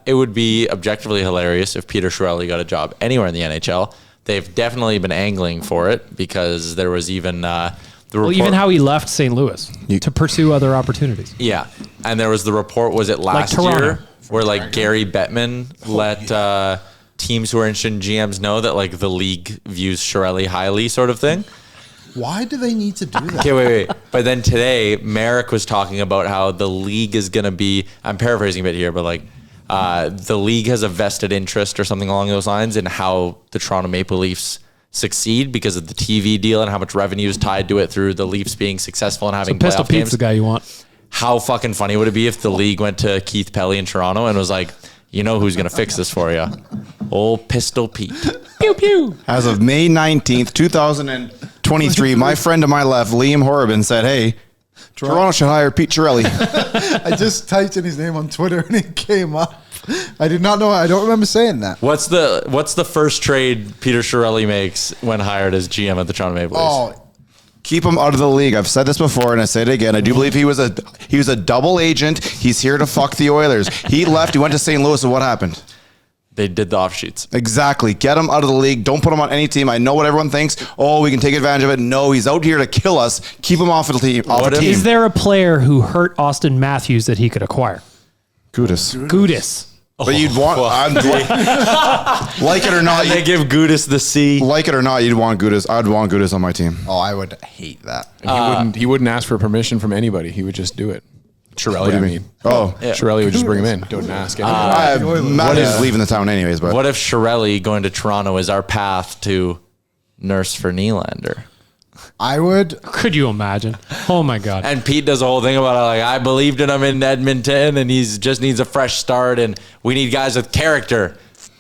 It would be objectively hilarious if Peter Chiarelli got a job anywhere in the NHL. They've definitely been angling for it because there was even the report. Well, even how he left St. Louis to pursue other opportunities. Yeah, and there was the report. Was it last Toronto. year where like Gary Bettman let teams who are interested in GMs know that like the league views Chiarelli highly, sort of thing. Why do they need to do that? Okay, wait. But then today, Merrick was talking about how the league is going to be, I'm paraphrasing a bit here, but like the league has a vested interest or something along those lines in how the Toronto Maple Leafs succeed because of the TV deal and how much revenue is tied to it through the Leafs being successful and having Pistol playoff Pete's games. the guy you want. How fucking funny would it be if the league went to Keith Pelly in Toronto and was like, you know who's going to fix this for you? Old Pistol Pete. Pew, pew. As of May 19th, 2023, my friend to my left, Liam Horribin, said, hey, Toronto should hire Pete Chiarelli. I just typed in his name on Twitter and it came up. I did not know. I don't remember saying that. What's the first trade Peter Chiarelli makes when hired as GM at the Toronto Maple Leafs? Oh, Keep him out of the league. I've said this before and I say it again. I do believe he was a double agent. He's here to fuck the Oilers. He left. He went to St. Louis and what happened? They did the offshoots. Exactly. Get him out of the league. Don't put him on any team. I know what everyone thinks. Oh, we can take advantage of it. No, he's out here to kill us. Keep him off the team. Is there a player who hurt Austin Matthews that he could acquire? Gudis. But you'd want, like it or not, They give Gudis the C. like it or not, you'd want Gudis. I'd want Gudis on my team. Oh, I would hate that. He wouldn't ask for permission from anybody. He would just do it. Chiarelli, I mean. Oh, Chiarelli would just bring him in. Don't ask anybody. Matt is leaving the town anyways. But What if Chiarelli going to Toronto is our path to Nurse for Nylander? I would. Could you imagine? Oh my God. And Pete does a whole thing about it, like, I believed in him in Edmonton, and he's just needs a fresh start, and we need guys with character.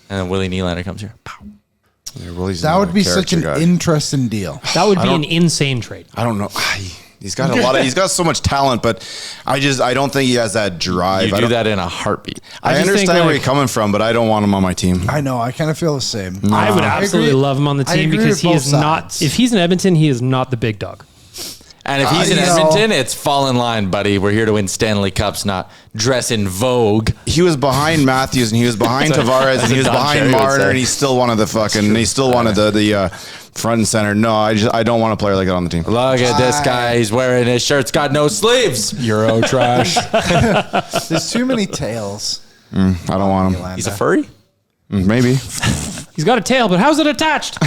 And then Willie Nylander comes here. Pow. That would be such an interesting deal. That would be an insane trade. I don't know. He's got he's got so much talent, but I don't think he has that drive. You do that in a heartbeat. I just understand think, where you're coming from, but I don't want him on my team. I know. I kind of feel the same. I would absolutely agree. love him on the I team agree because with he both is not. sides. If he's in Edmonton, he is not the big dog. And if he's in Edmonton, it's fall in line, buddy. We're here to win Stanley Cups, not dress in Vogue. He was behind Matthews and he was behind Tavares and he was Don behind Cherry would Marner say. and he still wanted the front and center. No, I don't want a player like that on the team. Look at this guy. He's wearing his shirt's got no sleeves. Euro trash. There's too many tails. I don't want him. He's a furry? Maybe. He's got a tail, but how's it attached?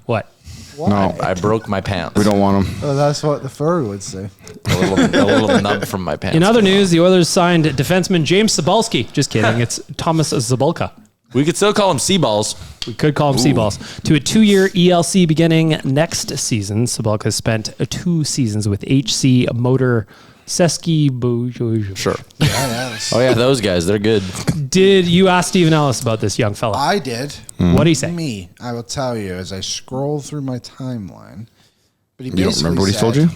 What? No, I broke my pants. we don't want him. Oh, that's what the furry would say. A little nub from my pants. In other news, the Oilers signed defenseman James Cybulski. Just kidding. It's Thomas Zabulka. We could still call him Seaballs. We could call him Seaballs. To a 2-year ELC beginning next season. Zabulka spent 2 seasons with HC Motor Seski. Sure. Yeah, Oh, yeah, those guys. They're good. Did you ask Stephen Ellis about this young fella? I did. What did he say? Me, I will tell you as I scroll through my timeline. But he You don't remember what he told you?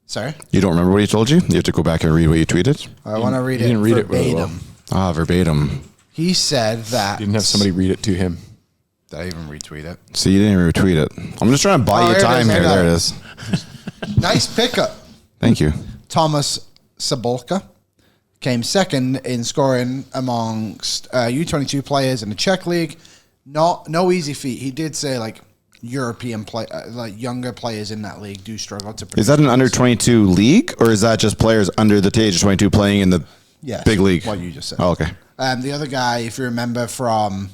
Sorry? You don't remember what he told you? You have to go back and read what you tweeted? I want to read it didn't read it verbatim. very well. Verbatim. He said that. Didn't have somebody read it to him. Did I even retweet it? See, you didn't even retweet it. I'm just trying to buy Oh, you here it time is, I here. got There it. it is. Nice pickup. Thank you. Thomas Cybulka came second in scoring amongst U22 players in the Czech league. No easy feat. He did say like European younger players in that league do struggle to. Is that an under 22 league or is that just players under the age of 22 playing in the big league? What you just said. Oh, okay. The other guy, if you remember from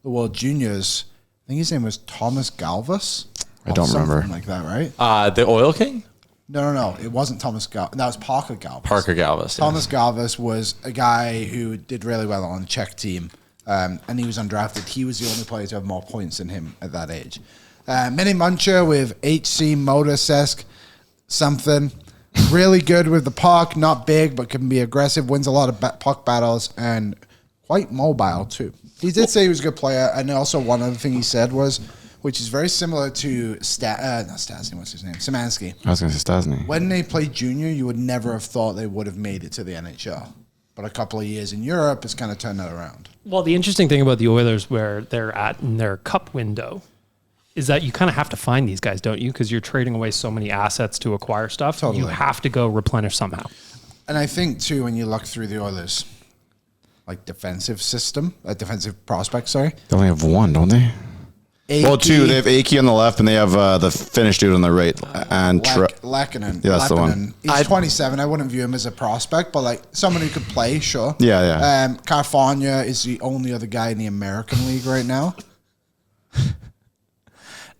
the World Juniors, I think his name was Thomas Galvas. I don't remember. Something like that, right? The Oil King? No. It wasn't Thomas Galvas. That was Parker Galvas. Parker Galvas. Yeah. Thomas Galvas was a guy who did really well on the Czech team, and he was undrafted. He was the only player to have more points than him at that age. Mini Muncher with HC Motorsesk, something. Really good with the puck, not big, but can be aggressive, wins a lot of puck battles, and quite mobile, too. He did say he was a good player, and also one other thing he said was, which is very similar to not Stasny, what's his name? Szymanski. I was going to say Stasny. When they played junior, you would never have thought they would have made it to the NHL. But a couple of years in Europe has kind of turned that around. Well, the interesting thing about the Oilers where they're at in their cup window is that you kind of have to find these guys, don't you? Because you're trading away so many assets to acquire stuff. Totally. You have to go replenish somehow. And I think, too, when you look through the Oilers, defensive prospect, sorry. They only have one, don't they? Well, 2. They have Aki on the left, and they have the Finnish dude on the right. And Lackinen. Yeah, that's the one. He's 27. I wouldn't view him as a prospect, but someone who could play, sure. Yeah. Carfagna is the only other guy in the American League right now.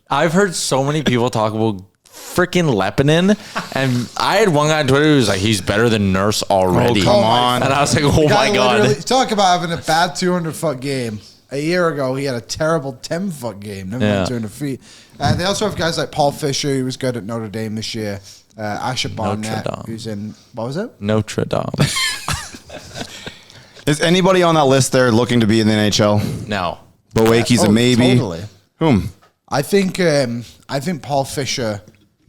I've heard so many people talk about freaking Lepinin, and I had one guy on Twitter who was like, he's better than Nurse already. Oh, come on. And I was like, oh my God. Talk about having a bad 200-foot game. A year ago, he had a terrible 10-foot game. Never mind 200 feet. They also have guys like Paul Fisher, who was good at Notre Dame this year. Asher Barnett, who's in, what was it? Notre Dame. Is anybody on that list there looking to be in the NHL? No. Boaki's a maybe. Totally. Whom? I think Paul Fisher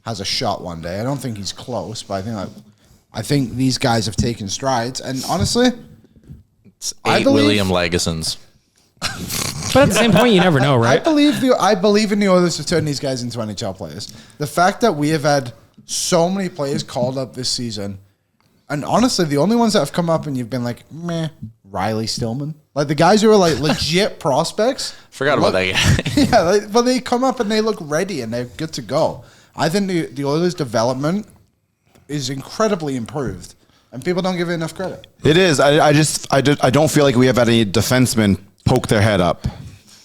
has a shot one day. I don't think he's close, but I think these guys have taken strides. And honestly, It's 8 William Legasons. But at the same point, you never know, right? I believe in the Oilers to turn these guys into NHL players. The fact that we have had so many players called up this season And honestly, the only ones that have come up and you've been like, meh, Riley Stillman. Like the guys who are like legit prospects. Forgot about that guy. Yeah, but they come up and they look ready and they're good to go. I think the Oilers' development is incredibly improved, and people don't give it enough credit. It is. I don't feel like we have any defensemen poke their head up.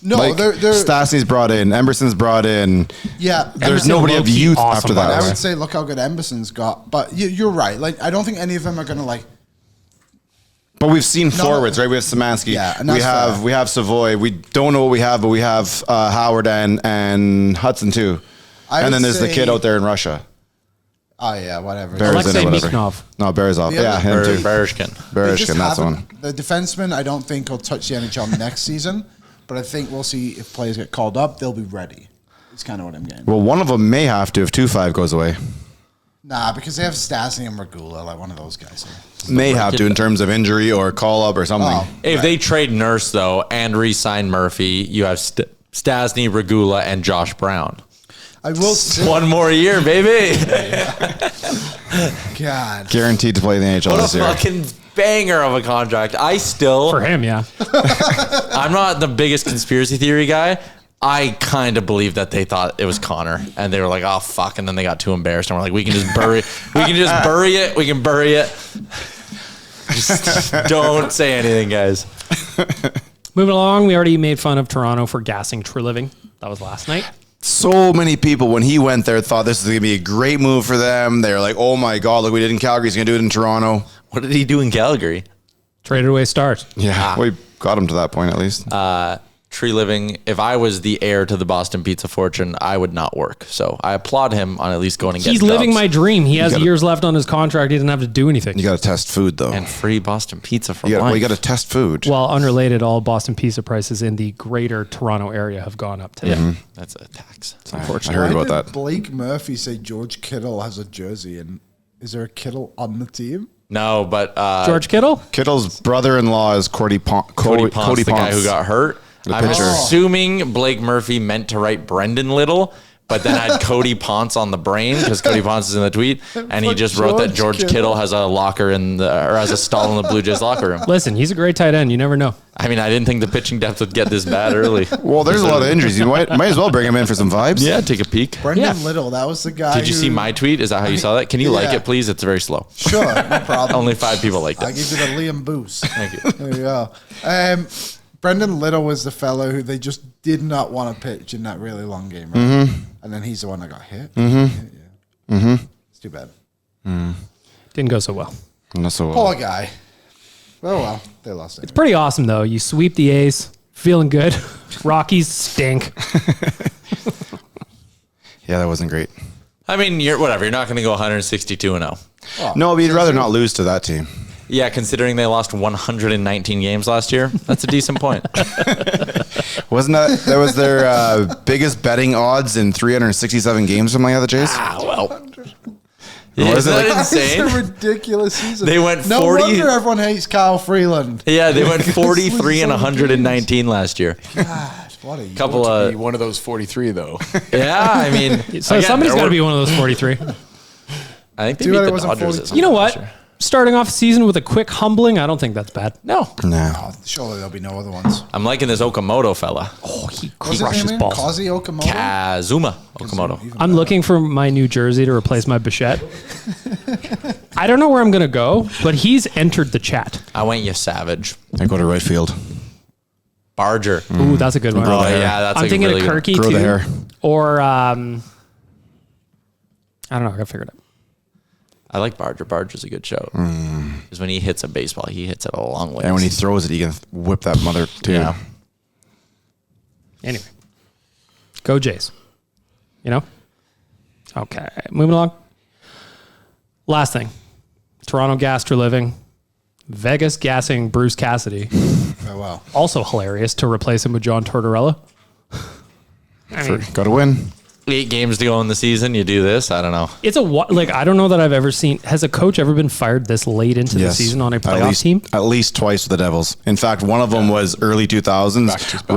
No, like, they're Stastny's brought in, Emerson's brought in. Yeah, there's Emerson nobody of low-key youth awesome, after by that. the I way. would say, look how good Emerson's got. But you're right. Like, I don't think any of them are going to like. But we've seen forwards, right? We have Szymanski. Yeah, and that's fair. we have Savoie. We don't know what we have, but we have Howard and Hudson too. I And would then there's the say- kid out there in Russia. Oh yeah, whatever. Berezin Alexei or whatever. Mikhnov. No, Berezov. The Yeah, other- him too. Bereshkin. They just Bereshkin, that's the haven't- one. The defenseman, I don't think will touch the NHL next season, but I think we'll see if players get called up, they'll be ready. It's kind of what I'm getting. Well, one of them may have to if 2-5 goes away. Nah, because they have Stastny and Regula, like one of those guys. May have to in terms of injury or call up or something. Oh. If they trade Nurse, though, and re-sign Murphy, you have Stastny, Regula, and Josh Brown. I will say, One more year, baby. God. Guaranteed to play in the NHL What this a year. fucking banger of a contract. For him, yeah. I'm not the biggest conspiracy theory guy. I kind of believe that they thought it was Connor, and they were like, "Oh fuck!" And then they got too embarrassed, and we're like, "We can just bury, we can bury it. Just don't say anything, guys." Moving along, we already made fun of Toronto for gassing True Living. That was last night. So many people, when he went there, thought this was going to be a great move for them. They were like, oh my God, look, we did in Calgary. He's going to do it in Toronto. What did he do in Calgary? Traded away stars. Yeah, we got him to that point at least. Tree Living. If I was the heir to the Boston Pizza fortune, I would not work. So I applaud him on at least going and getting He's living dubs. my dream. He has gotta- years left on his contract. He doesn't have to do anything. You got to test food, though. And free Boston Pizza for you life. got to test food. Well, unrelated, all Boston pizza prices in the greater Toronto area have gone up today. Yeah, that's a tax. It's I unfortunate. heard Why about did that. Blake Murphy say George Kittle has a jersey, and is there a Kittle on the team? No, but George Kittle? Kittle's brother-in-law is Cody Ponce, Cody Ponce, the guy who got hurt. The I'm pitcher. assuming Blake Murphy meant to write Brendan Little, but then had Cody Ponce on the brain because Cody Ponce is in the tweet, and he But just wrote that George George Kittle has a locker has a stall in the Blue Jays locker room. Listen, he's a great tight end. You never know. I mean, I didn't think the pitching depth would get this bad early. Well, there's a lot of injuries. You might as well bring him in for some vibes. Yeah, take a peek. Brendan Yeah. Little, that was the guy. Did you see my tweet? Is that how you saw that? Can you like Yeah. it, please? It's very slow. Sure, no problem. Only 5 people liked I it. give you the Liam boost. Thank you. There you go. Brendan Little was the fellow who they just did not want to pitch in that really long game, right? Mm-hmm. And then he's the one that got hit. Yeah. It's too bad. Didn't go so well. Not so well. Poor guy. Oh well, they lost it. Pretty awesome, though. You sweep the A's. Feeling good. Rockies stink. Yeah, that wasn't great. I mean, you're whatever. You're not going to go 162-0. No, but you'd rather not lose to that team. Yeah, considering they lost 119 games last year, that's a decent point. Wasn't that was their biggest betting odds in 367 games from like the Jays? Well, yeah, Was isn't it that like- It's a insane? ridiculous season. They went no 40 wonder everyone hates Kyle Freeland. Yeah, they went 43 and so 119 last year. God, what a Couple Be of one of those 43 though. yeah, I mean, So again, somebody's there got to were- be one of those 43. I think they Too beat bad it the wasn't Dodgers. at 42. some You know point what? last year. Starting off the season with a quick humbling, I don't think that's bad. No, No. Oh, surely there'll be no other ones. I'm liking this Okamoto fella, Oh, he What's his crushes name? balls. Kazi Okamoto. Kazuma Okamoto. Even I'm looking for my new jersey to replace my Bichette. I don't know where I'm going to go, but he's entered the chat. I went you savage. I go to right field. Barger. Ooh, that's a good one. Grow the Oh hair. yeah, that's I'm like thinking really of good. Kirky Grow too. the hair. Or, I don't know. I got to figure it out. I like Barger. Barger's a good show. Because when he hits a baseball, he hits it a long way. And when he throws it, he can whip that mother too. Yeah. Anyway, go Jays. You know? Okay, moving along. Last thing. Toronto gas True Living. Vegas gassing Bruce Cassidy. Oh, wow. Also hilarious to replace him with John Tortorella. I mean, Got to win. 8 games to go in the season, you do this. I don't know. It's I don't know that I've ever seen. Has a coach ever been fired this late into the season on a playoff team? At least twice with the Devils. In fact, one of them was early 2000s.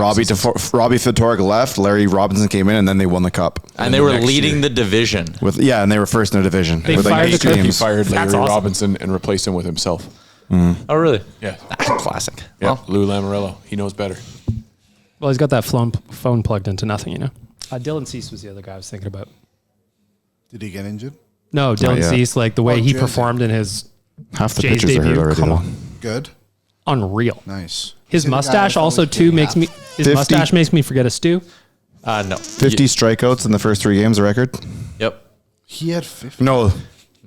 Robbie Fedoruk left, Larry Robinson came in, and then they won the cup. And they were leading the division. And they were first in the division. They fired the coach. He fired Larry Robinson and replaced him with himself. Oh, really? Yeah. Classic. Yeah. Well, Lou Lamoriello. He knows better. Well, he's got that phone plugged into nothing, you know? Dylan Cease was the other guy I was thinking about. Did he get injured? No, Dylan Cease, like the way he performed in his half the Jays pitches debut. are already. Come on. Good. Unreal. Nice. His mustache also too makes me. His 50. mustache makes me forget a stew. no. 50 strikeouts in the first 3 games, the record. Yep. He had 50. No,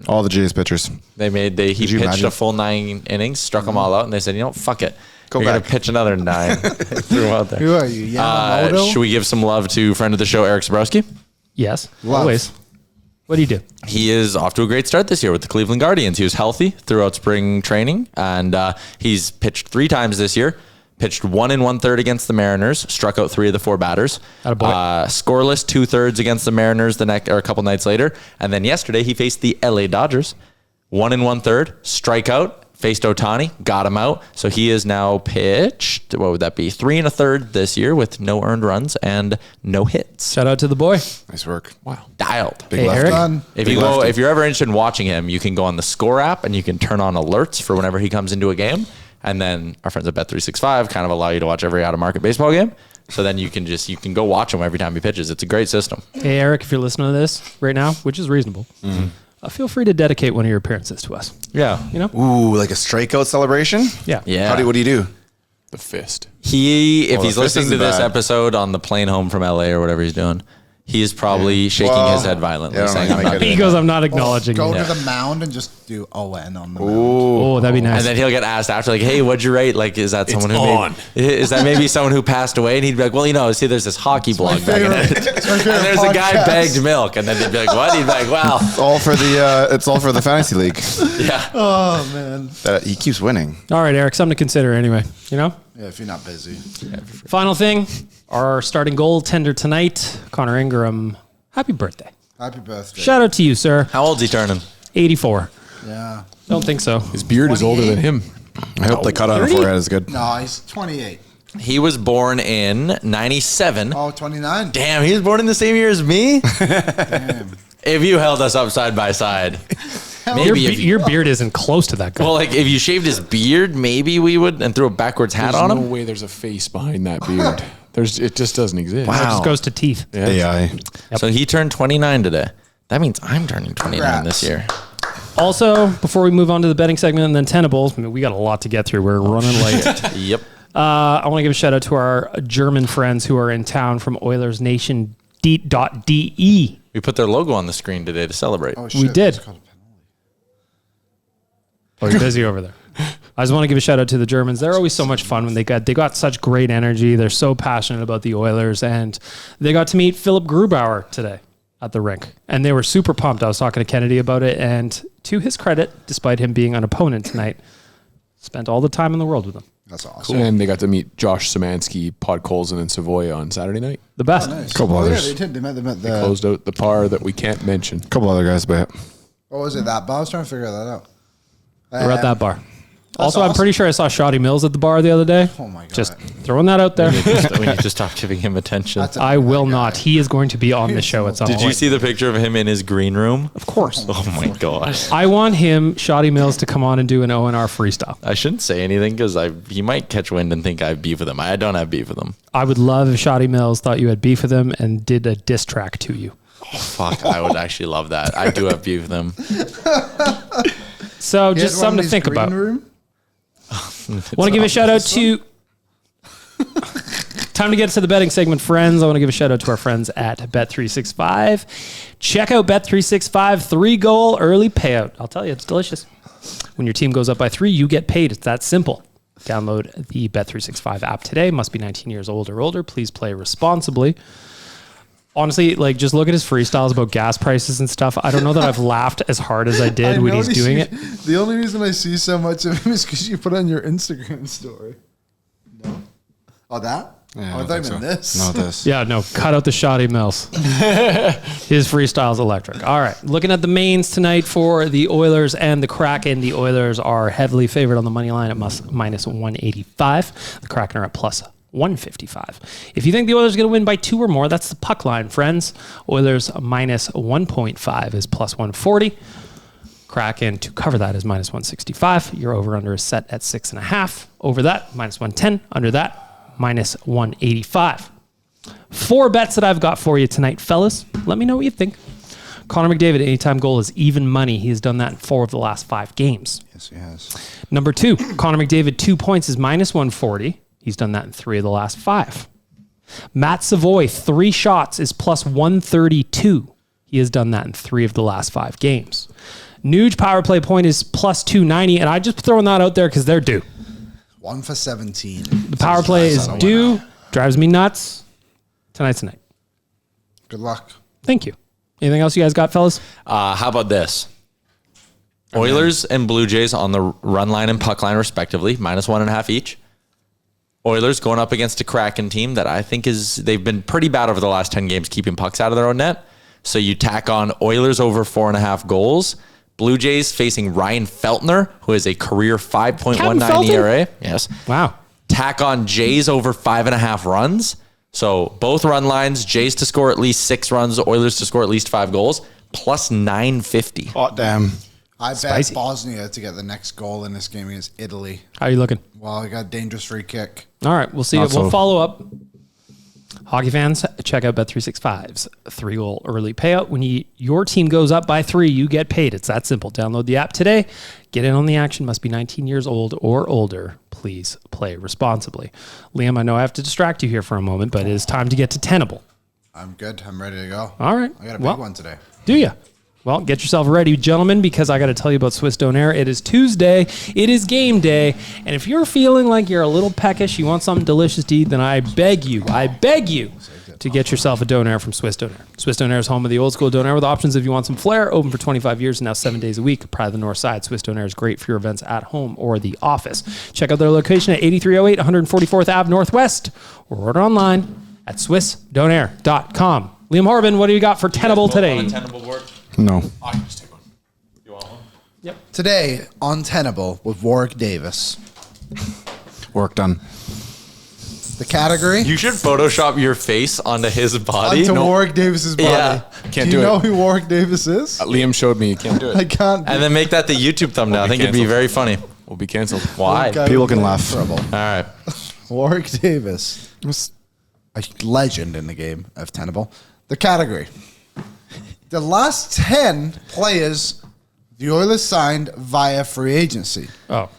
all the Jays pitchers. He pitched imagine? a full 9 innings, struck them all out, and they said, fuck it. Go You're going back. to pitch another 9. Threw him out there. Who are you? Yamamoto? Should we give some love to friend of the show, Eric Sabrowski? Yes, Love. always. What do you do? He is off to a great start this year with the Cleveland Guardians. He was healthy throughout spring training, and he's pitched 3 times this year. Pitched 1 1/3 against the Mariners, struck out 3 of the 4 batters. Scoreless 2/3 against the Mariners a couple nights later, and then yesterday he faced the LA Dodgers. 1 1/3, strikeout, faced Ohtani, got him out. So he is now pitched, what would that be? 3 1/3 this year with no earned runs and no hits. Shout out to the boy. Nice work. Wow. Dialed. Big Hey, lefty. Eric. Done. If you're ever interested in watching him, you can go on the Score app and you can turn on alerts for whenever he comes into a game. And then our friends at Bet365 kind of allow you to watch every out-of-market baseball game. So then you can go watch him every time he pitches. It's a great system. Hey, Eric, if you're listening to this right now, which is reasonable, feel free to dedicate one of your appearances to us. Yeah. You know? Ooh, like a strikeout celebration? Yeah. Yeah. What do you do? The fist. If the he's fist listening to isn't this bad. episode on the plane home from LA or whatever he's doing, he's probably shaking his head violently, yeah, I don't saying, know, I'm make not it- doing He that. goes, I'm not acknowledging Go you. to the mound and just do ON on the mound. Oh, that'd be nice. And then he'll get asked after, like, "Hey, what'd you write? Like, is that someone is that maybe someone who passed away?" And he'd be like, "Well, see, there's this hockey blog back in it, and there's a guy begged milk," and then they'd be like, "What?" He'd be like, "Well, It's all for the fantasy league. yeah." Oh, man. He keeps winning. All right, Eric, something to consider anyway. You know? Yeah, if you're not busy. Final thing, our starting goaltender tonight, Connor Ingram. Happy birthday. Happy birthday. Shout out to you, sir. How old's he turning? 84. Yeah. Don't think so. His beard is older than him. I hope the cut on the 30? forehead is good. No, he's 28. He was born in 97. Oh, 29. Damn, he was born in the same year as me. Damn. If you held us up side by side, Your, maybe if you, your beard isn't close to that guy. well, like if you shaved his beard, maybe we would, and threw a backwards hat There's on no him. way there's a face behind that beard. It just doesn't exist. It just goes to teeth. Yeah. AI. So he turned 29 today. That means I'm turning 29 Congrats. this year. Also, before we move on to the betting segment and then Tennable, we got a lot to get through. We're running late. Yep. I want to give a shout out to our German friends who are in town from Oilersnation .de. We put their logo on the screen today to celebrate. Oh, We shit. did. It's called a penalty. Oh, you're busy over there. I just want to give a shout out to the Germans. They're always so much fun when they got such great energy. They're so passionate about the Oilers, and they got to meet Philip Grubauer today at the rink, and they were super pumped. I was talking to Kennedy about it, and to his credit, despite him being an opponent tonight, spent all the time in the world with them. That's awesome. And they got to meet Josh Szymanski, Podkolzin, and Savoie on Saturday night. The best. Nice. Couple Oh, others. Yeah, they did. They met the Closed out the par that we can't mention. Couple other guys, but what was it, that bar? I was trying to figure that out. We're at that bar. Also, I'm awesome. pretty sure I saw Shoddy Mills at the bar the other day. Oh, my God. Just throwing that out there. We need to stop giving him attention. That's a- I will not. He is going to be on the show at some Did point. you see the picture of him in his green room? Of course. Oh my gosh. I want him, Shoddy Mills, to come on and do an ONR freestyle. I shouldn't say anything because he might catch wind and think I have beef with him. I don't have beef with him. I would love if Shoddy Mills thought you had beef with him and did a diss track to you. Fuck, I would actually love that. I do have beef with him. So He had just one something in to his think green about. room? Want to give a shout out to... Time to get to the betting segment, friends. I want to give a shout out to our friends at Bet365. Check out Bet365 3-goal early payout. I'll tell you, it's delicious. When your team goes up by 3, you get paid. It's that simple. Download the Bet365 app today. Must be 19 years old or older. Please play responsibly. Honestly, like, just look at his freestyles about gas prices and stuff. I don't know that I've laughed as hard as I did when he's doing it. The only reason I see so much of him is because you put on your Instagram story. No? Oh, that? Yeah, I thought you meant this. No, this. Yeah, no, cut out the shoddy Mills. His freestyle's electric. All right, looking at the mains tonight for the Oilers and the Kraken. The Oilers are heavily favored on the money line at minus 185. The Kraken are at plus 155. If you think the Oilers are going to win by 2 or more, that's the puck line, friends. Oilers minus 1.5 is plus 140. Kraken to cover that is minus 165. Your over-under is set at 6.5. Over that, minus 110. Under that, minus 185. 4 bets that I've got for you tonight, fellas. Let me know what you think. Connor McDavid, anytime goal is even money. He has done that in 4 of the last 5 games. Yes, he has. Number 2, Connor McDavid, 2 points is minus 140. He's done that in 3 of the last 5. Matt Savoie, 3 shots is plus 132. He has done that in 3 of the last 5 games. Nuge power play point is plus 290, and I just throwing that out there because they're due. 1 for 17. The power play is due. Drives me nuts. Tonight's the night. Good luck. Thank you. Anything else you guys got, fellas? How about this? Oilers and Blue Jays on the run line and puck line, respectively, minus 1.5 each. Oilers going up against a Kraken team that I think they've been pretty bad over the last 10 games keeping pucks out of their own net. So you tack on Oilers over 4.5 goals. Blue Jays facing Ryan Feltner, who is a career 5.19 ERA. Yes. Wow. Tack on Jays over 5.5 runs. So both run lines, Jays to score at least 6 runs, Oilers to score at least 5 goals, plus 950. Oh, damn. I Spicy. bet Bosnia to get the next goal in this game against Italy. How are you looking? Well, I got a dangerous free kick. All right. We'll see. We'll follow up. Hockey fans, check out Bet365's 3-goal early payout. When your team goes up by 3, you get paid. It's that simple. Download the app today. Get in on the action. Must be 19 years old or older. Please play responsibly. Liam, I know I have to distract you here for a moment, but it is time to get to Tennable. I'm good. I'm ready to go. All right. I got a big one today. Do you? Well, get yourself ready, gentlemen, because I got to tell you about Swiss Donaire. It is Tuesday. It is game day. And if you're feeling like you're a little peckish, you want something delicious to eat, then I beg you to get yourself a Donaire from Swiss Donaire. Swiss Donaire is home of the old school Donaire with options if you want some flair. Open for 25 years and now 7 days a week. Pride of the North Side. Swiss Donaire is great for your events at home or the office. Check out their location at 8308 144th Ave Northwest or order online at SwissDonaire.com. Liam Horvin, what do you got for Tennable today? No. I can just take one. You want one? Yep. Today on Tennable with Warwick Davis. Work done. The category? You should Photoshop your face onto his body. Onto Warwick Davis's body. Yeah. Can't do you do know it. who Warwick Davis is? Liam showed me you can't do I it. can't. And then make that the YouTube thumbnail. I think it'd be canceled. very funny. We'll be canceled. Why? People can laugh. Trouble. All right. Warwick Davis was a legend in the game of Tennable. The category. The last 10 players the Oilers signed via free agency. Oh.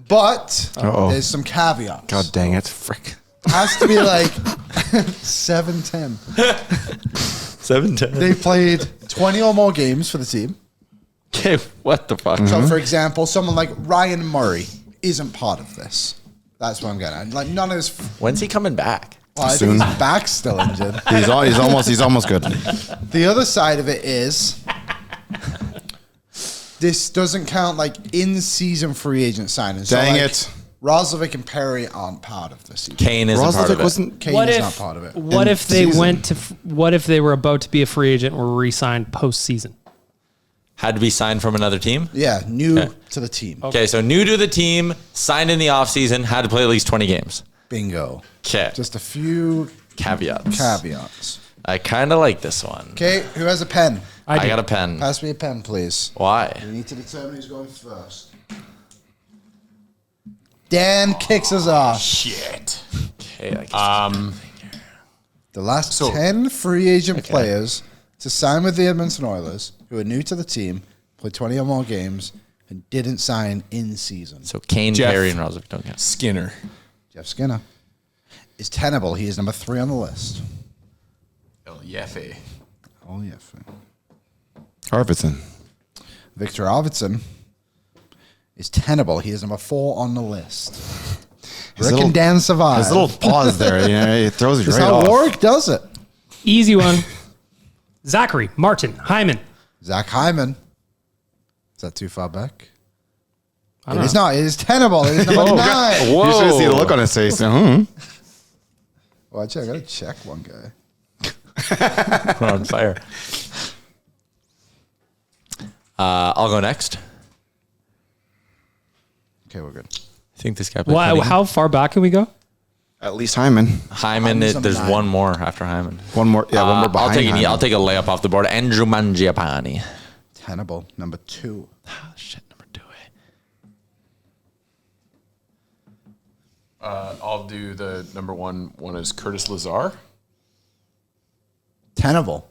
But Uh-oh. there's some caveats. God dang it. Frick. Has to be like 7-10. 7-10. They played 20 or more games for the team. Okay, what the fuck? So, for example, someone like Ryan Murray isn't part of this. That's what I'm getting at. Like, none of his... When's he coming back? Well, I think his back's still injured. He's almost good. The other side of it is this doesn't count like in-season free agent signings. Dang like, it. Roslovic and Perry aren't part of this. Either. Kane isn't part of Roslovic it. wasn't. Kane What is if, not part of it. What In if they season. went to? What if they were about to be a free agent and were re-signed postseason? Had to be signed from another team? Yeah, new Okay. to the team. Okay, so new to the team, signed in the offseason, had to play at least 20 games. Bingo. Okay. Just a few Caveats. caveats. I kind of like this one. Okay, who has a pen? I got a pen. Pass me a pen, please. Why? We need to determine who's going first. Dan kicks us off. Shit. Okay, I guess The last 10 free agent players to sign with the Edmonton Oilers who are new to the team, played 20 or more games, and didn't sign in season. so Kane, Jeff. Perry, and Roslovic don't count. Skinner. Jeff Skinner is Tennable. He is number 3 on the list. UFA. Oh, yeah. Arvidsson. Victor Arvidsson is Tennable. He is number 4 on the list. His Rick little- and Dan survive. His little pause there, he throws you That's right how off. Warwick does it. Easy one. Zachary, Martin, Hyman. Zach Hyman. Is that too far back? I It don't is know. not. It is Tennable. It is number 9. You should see the look on his face. Watch, I gotta check one guy. We're on fire. I'll go next. Okay, we're good. I think this guy played Wow, 20. how far back can we go? At least Hyman. Hyman, Hyman's there's number 9. one more after Hyman. One more. Yeah, one more behind I'll take a Hyman. layup off the board. Andrew Mangiapane. Tennable, number 2. Shit, number 2. I'll do the number one. One is Curtis Lazar. Tennable.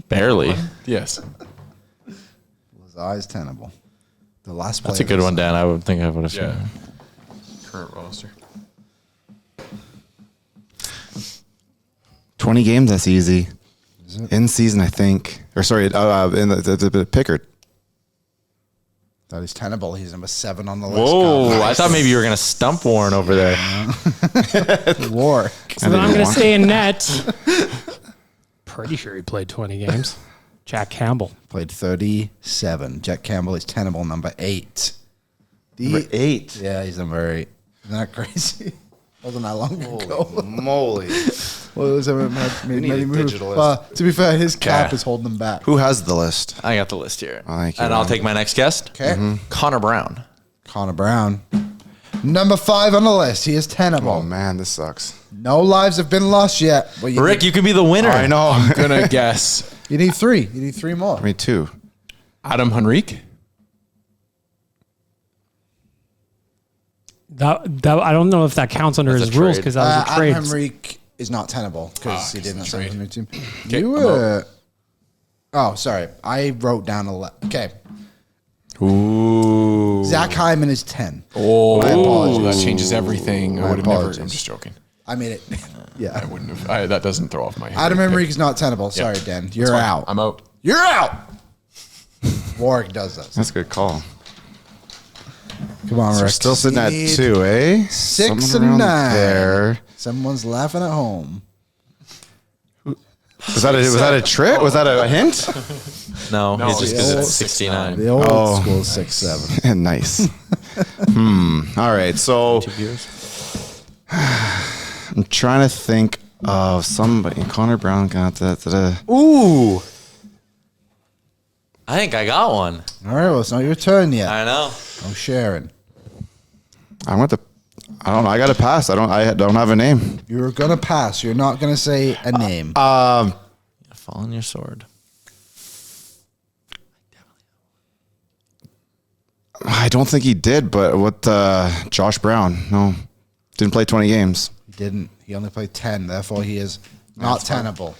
Barely. Yes. Lazar's Tennable. The last That's a good one, Dan. I would think I would have Yeah. seen. Current roster. 20 games, that's easy. In season, I think. Or sorry, in the Pickard. That is Tennable. He's number 7 on the list. Whoa, I thought maybe you were going to stump Warren over there. War. So then I'm going to stay in net. Pretty sure he played 20 games. Jack Campbell. Played 37. Jack Campbell is Tennable, number 8. Number 8. Yeah, he's number 8. Isn't that crazy? Wasn't that long ago? Moly. Well, it was need a digital list. To be fair, his cap Okay. is holding him back. Who has the list? I got the list here. Thank you, And I'll Ryan. take my next guest. Okay. Connor Brown. Connor Brown. Number 5 on the list. He is Tennable. Oh, man, this sucks. No lives have been lost yet. But Rick, you can be the winner. I know. I'm gonna guess You need 3. You need 3 more. Me too. Adam Henrique. That I don't know if that counts under That's his a rules trade. because that was a trade. Adam Henrique is not Tennable because he didn't trade. have a new team. Okay, You I'm were. Oh, sorry. I wrote down 11. Okay. Ooh. Zach Hyman is 10. Oh, My apologies. that changes everything. My I would have never. apologies. I'm just joking. I made it. I Yeah. wouldn't have. That doesn't throw off my head. Adam Henrique is not Tennable. Sorry, Dan. You're Fine. out. I'm out. You're out. Warwick does this. That's a good call. Come on, So we're Rick. still sitting You at need 2, eh? 6 Someone and around 9. There. Someone's laughing at home. Was that a trick? Was that a hint? No, it's just because the it's old 69. The old Oh. school 6-7. Nice. All right. So I'm trying to think of somebody. Connor Brown got that. Ooh. I think I got one. All right, well, it's not your turn yet. I know. I'm sharing. I want to. I don't know. I got to pass. I don't have a name. You're gonna pass. You're not gonna say a name. Fall on your sword. I don't think he did. But what? Josh Brown? No, didn't play 20 games. He didn't. He only played 10. Therefore, he is not Tennable.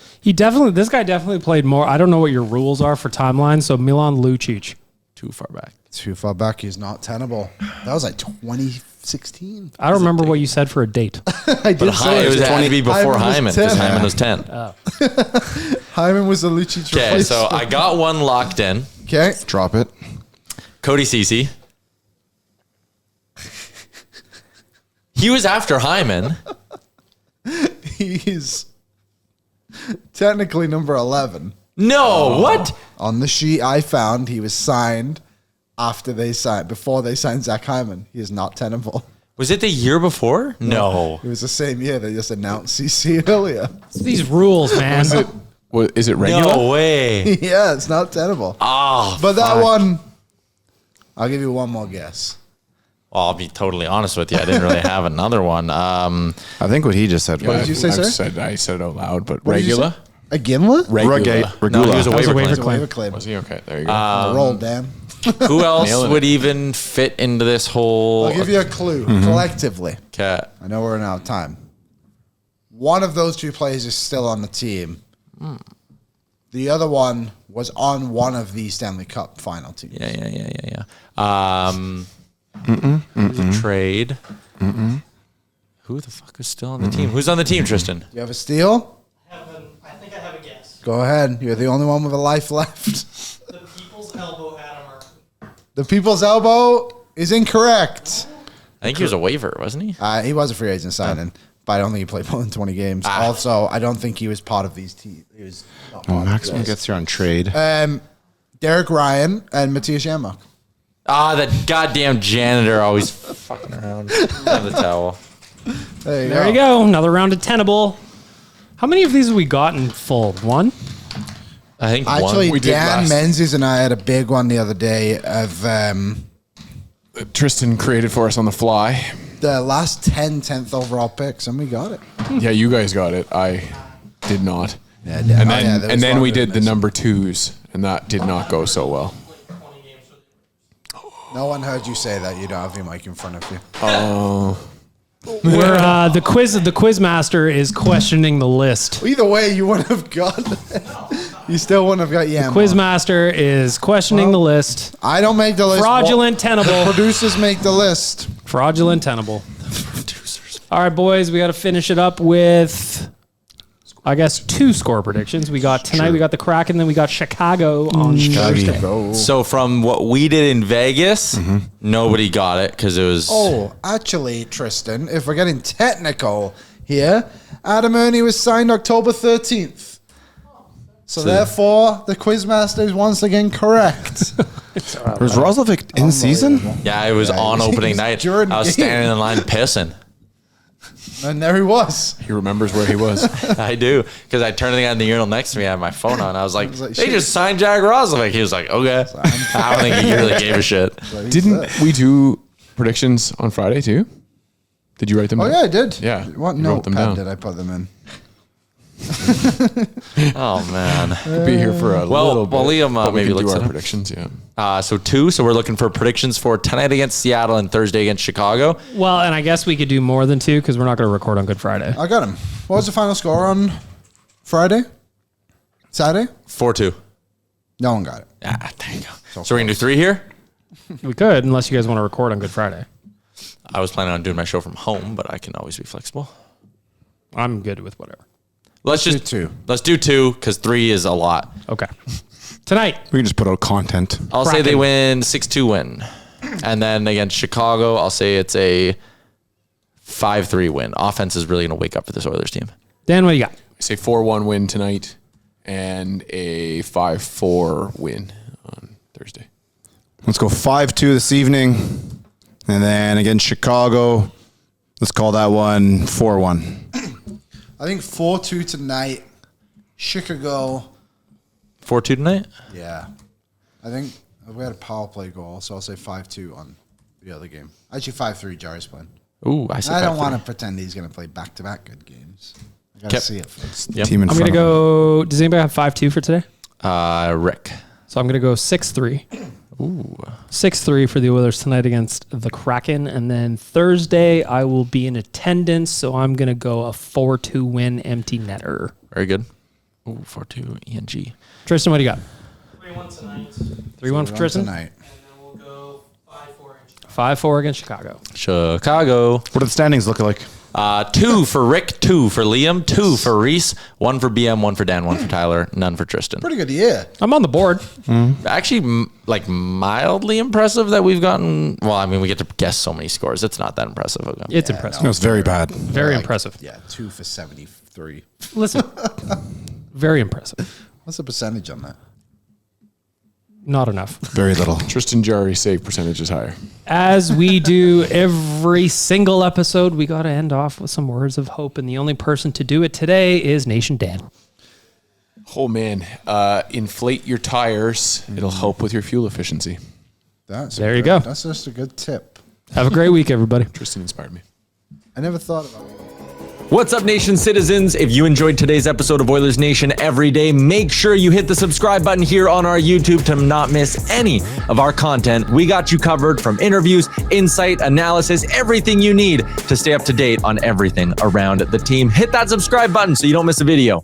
This guy definitely played more. I don't know what your rules are for timelines. So Milan Lucic. Too far back. Too far back. He's not Tennable. That was like 2016. I don't remember what you said for a date. I did say It was had to be before Hyman was Hyman because 10. Hyman was 10. Hyman was the Lucic Okay, so replacement. I got one locked in. Okay. Drop it. Cody Ceci. He was after Hyman. He's technically number 11. No, what? On the sheet I found, he was signed before they signed Zach Hyman. He is not Tennable. Was it the year before? No. It was the same year. They just announced CC earlier. It's these rules, man. Is it regular? No way. Yeah, it's not Tennable. Oh, But that one, I'll give you one more guess. well, I'll be totally honest with you. I didn't really have another one. I think what he just said. What did you say, sir? I said it out loud, but What did you regular. say? A Gimlet? Regular. No, he was a That was a waiver waiver claim. claim. Waiver claim. Was he okay? There you go. Roll, Dan. Who else Nailing would it. even fit into this whole? I'll give you a clue. Collectively, cat? I know we're out of time. One of those 2 players is still on the team. The other one was on one of the Stanley Cup final teams. Yeah. Trade. Who the fuck is still on the team? Who's on the team, Tristan? You have a steal? I think I have a guess. Go ahead. You're the only one with a life left. The People's Elbow, Adam Henrique. The People's Elbow is incorrect. I think he was a waiver, wasn't he? He was a free agent signing, but I don't think he played more than 20 games. Also, I don't think he was part of these teams. He was not part of Maximum this. gets here on trade. Derek Ryan and Matthias Janmark. Ah, that goddamn janitor always fucking around. Have the towel. There you go. Another round of Tennable. How many of these have we gotten full? One? I think Actually, we did Dan last- Menzies and I had a big one the other day of Tristan created for us on the fly. the last 10th overall picks, and we got it. Yeah, you guys got it. I did not. Yeah, And then we did the number 2s, and that did not go so well. No one heard you say that. You don't have your mic in front of you. Where the quiz master is questioning the list. Either way, you wouldn't have gotten it. You still wouldn't have got Quiz master is questioning the list. I don't make the list. Fraudulent Tennable. Producers make the list. Fraudulent Tennable. All right, boys, we got to finish it up with, I guess, 2 score predictions. We got tonight, we got the Kraken, then we got Chicago on Thursday. So from what we did in Vegas, nobody got it because it was. Oh, actually, Tristan, if we're getting technical here, Adam Henrique was signed October 13th. So therefore, the Quizmaster is once again correct. Was Roslovic in season? Yeah, it was on opening night. during I was game. standing in line pissing. And there he was. He remembers where he was. I do, because I turned to the guy in the urinal next to me. I had my phone on. I was like, like, they shit. just signed Jack Roslovic. He was like, okay. I don't think he really gave a shit. Didn't we do predictions on Friday too? Did you write them Oh, down? yeah, I did. Yeah, What you wrote them notepad down. did I put them in? Oh, man. We'll be here for a little bit. Well, Liam but we maybe can do looks our it up. predictions, yeah. So 2. So we're looking for predictions for tonight against Seattle and Thursday against Chicago. Well, and I guess we could do more than 2 because we're not going to record on Good Friday. I got him. What was the final score on Friday? Saturday? 4-2. No one got it. Ah, there you go. So we're going to do 3 here? We could, unless you guys want to record on Good Friday. I was planning on doing my show from home, but I can always be flexible. I'm good with whatever. Let's just do 2. Let's do 2 because 3 is a lot. Okay. Tonight, We can just put out content. I'll say Kraken. they win 6-2 win. And then against Chicago, I'll say it's a 5-3 win. Offense is really going to wake up for this Oilers team. Dan, what do you got? I say 4-1 win tonight and a 5-4 win on Thursday. Let's go 5-2 this evening. And then against Chicago, let's call that one 4-1. I think 4-2 tonight. Chicago. 4-2 tonight? Yeah. I think we had a power play goal, so I'll say 5-2 on the other game. Actually, 5-3 Jarry's playing. Ooh, I said I don't 5-3. want to pretend he's going to play back-to-back good games. I got to Yep. see it first. Yep. Team in I'm front going to of go, does anybody have 5-2 for today? Rick. So I'm going to go 6-3. Ooh. 6-3 for the Oilers tonight against the Kraken. And then Thursday, I will be in attendance, so I'm going to go a 4-2 win empty netter. Very good. Ooh, 4-2 ENG. Tristan, what do you got? 3-1 tonight. 3-1 for Tristan? Tonight. And then we'll go 5-4 in Chicago. 5-4 against Chicago. Chicago. What do the standings look like? 2 for Rick, 2 for Liam, 2 for Reese, 1 for BM, 1 for Dan, 1 for Tyler, none for Tristan. Pretty good year. I'm on the board. Actually, like mildly impressive that we've gotten. Well, I mean, we get to guess so many scores. It's not that impressive. Okay. It's impressive. It was very bad. Very impressive. Yeah, 2 for 73. Listen, very impressive. What's the percentage on that? Not enough. Very little. Tristan Jarry save percentage is higher. As we do every single episode, we got to end off with some words of hope. And the only person to do it today is Nation Dan. Oh, man. Inflate your tires. It'll help with your fuel efficiency. There you go. That's just a good tip. Have a great week, everybody. Tristan inspired me. I never thought about it. What's up, Nation citizens? If you enjoyed today's episode of Oilers Nation Every Day, make sure you hit the subscribe button here on our YouTube to not miss any of our content. We got you covered from interviews, insight, analysis, everything you need to stay up to date on everything around the team. Hit that subscribe button so you don't miss a video.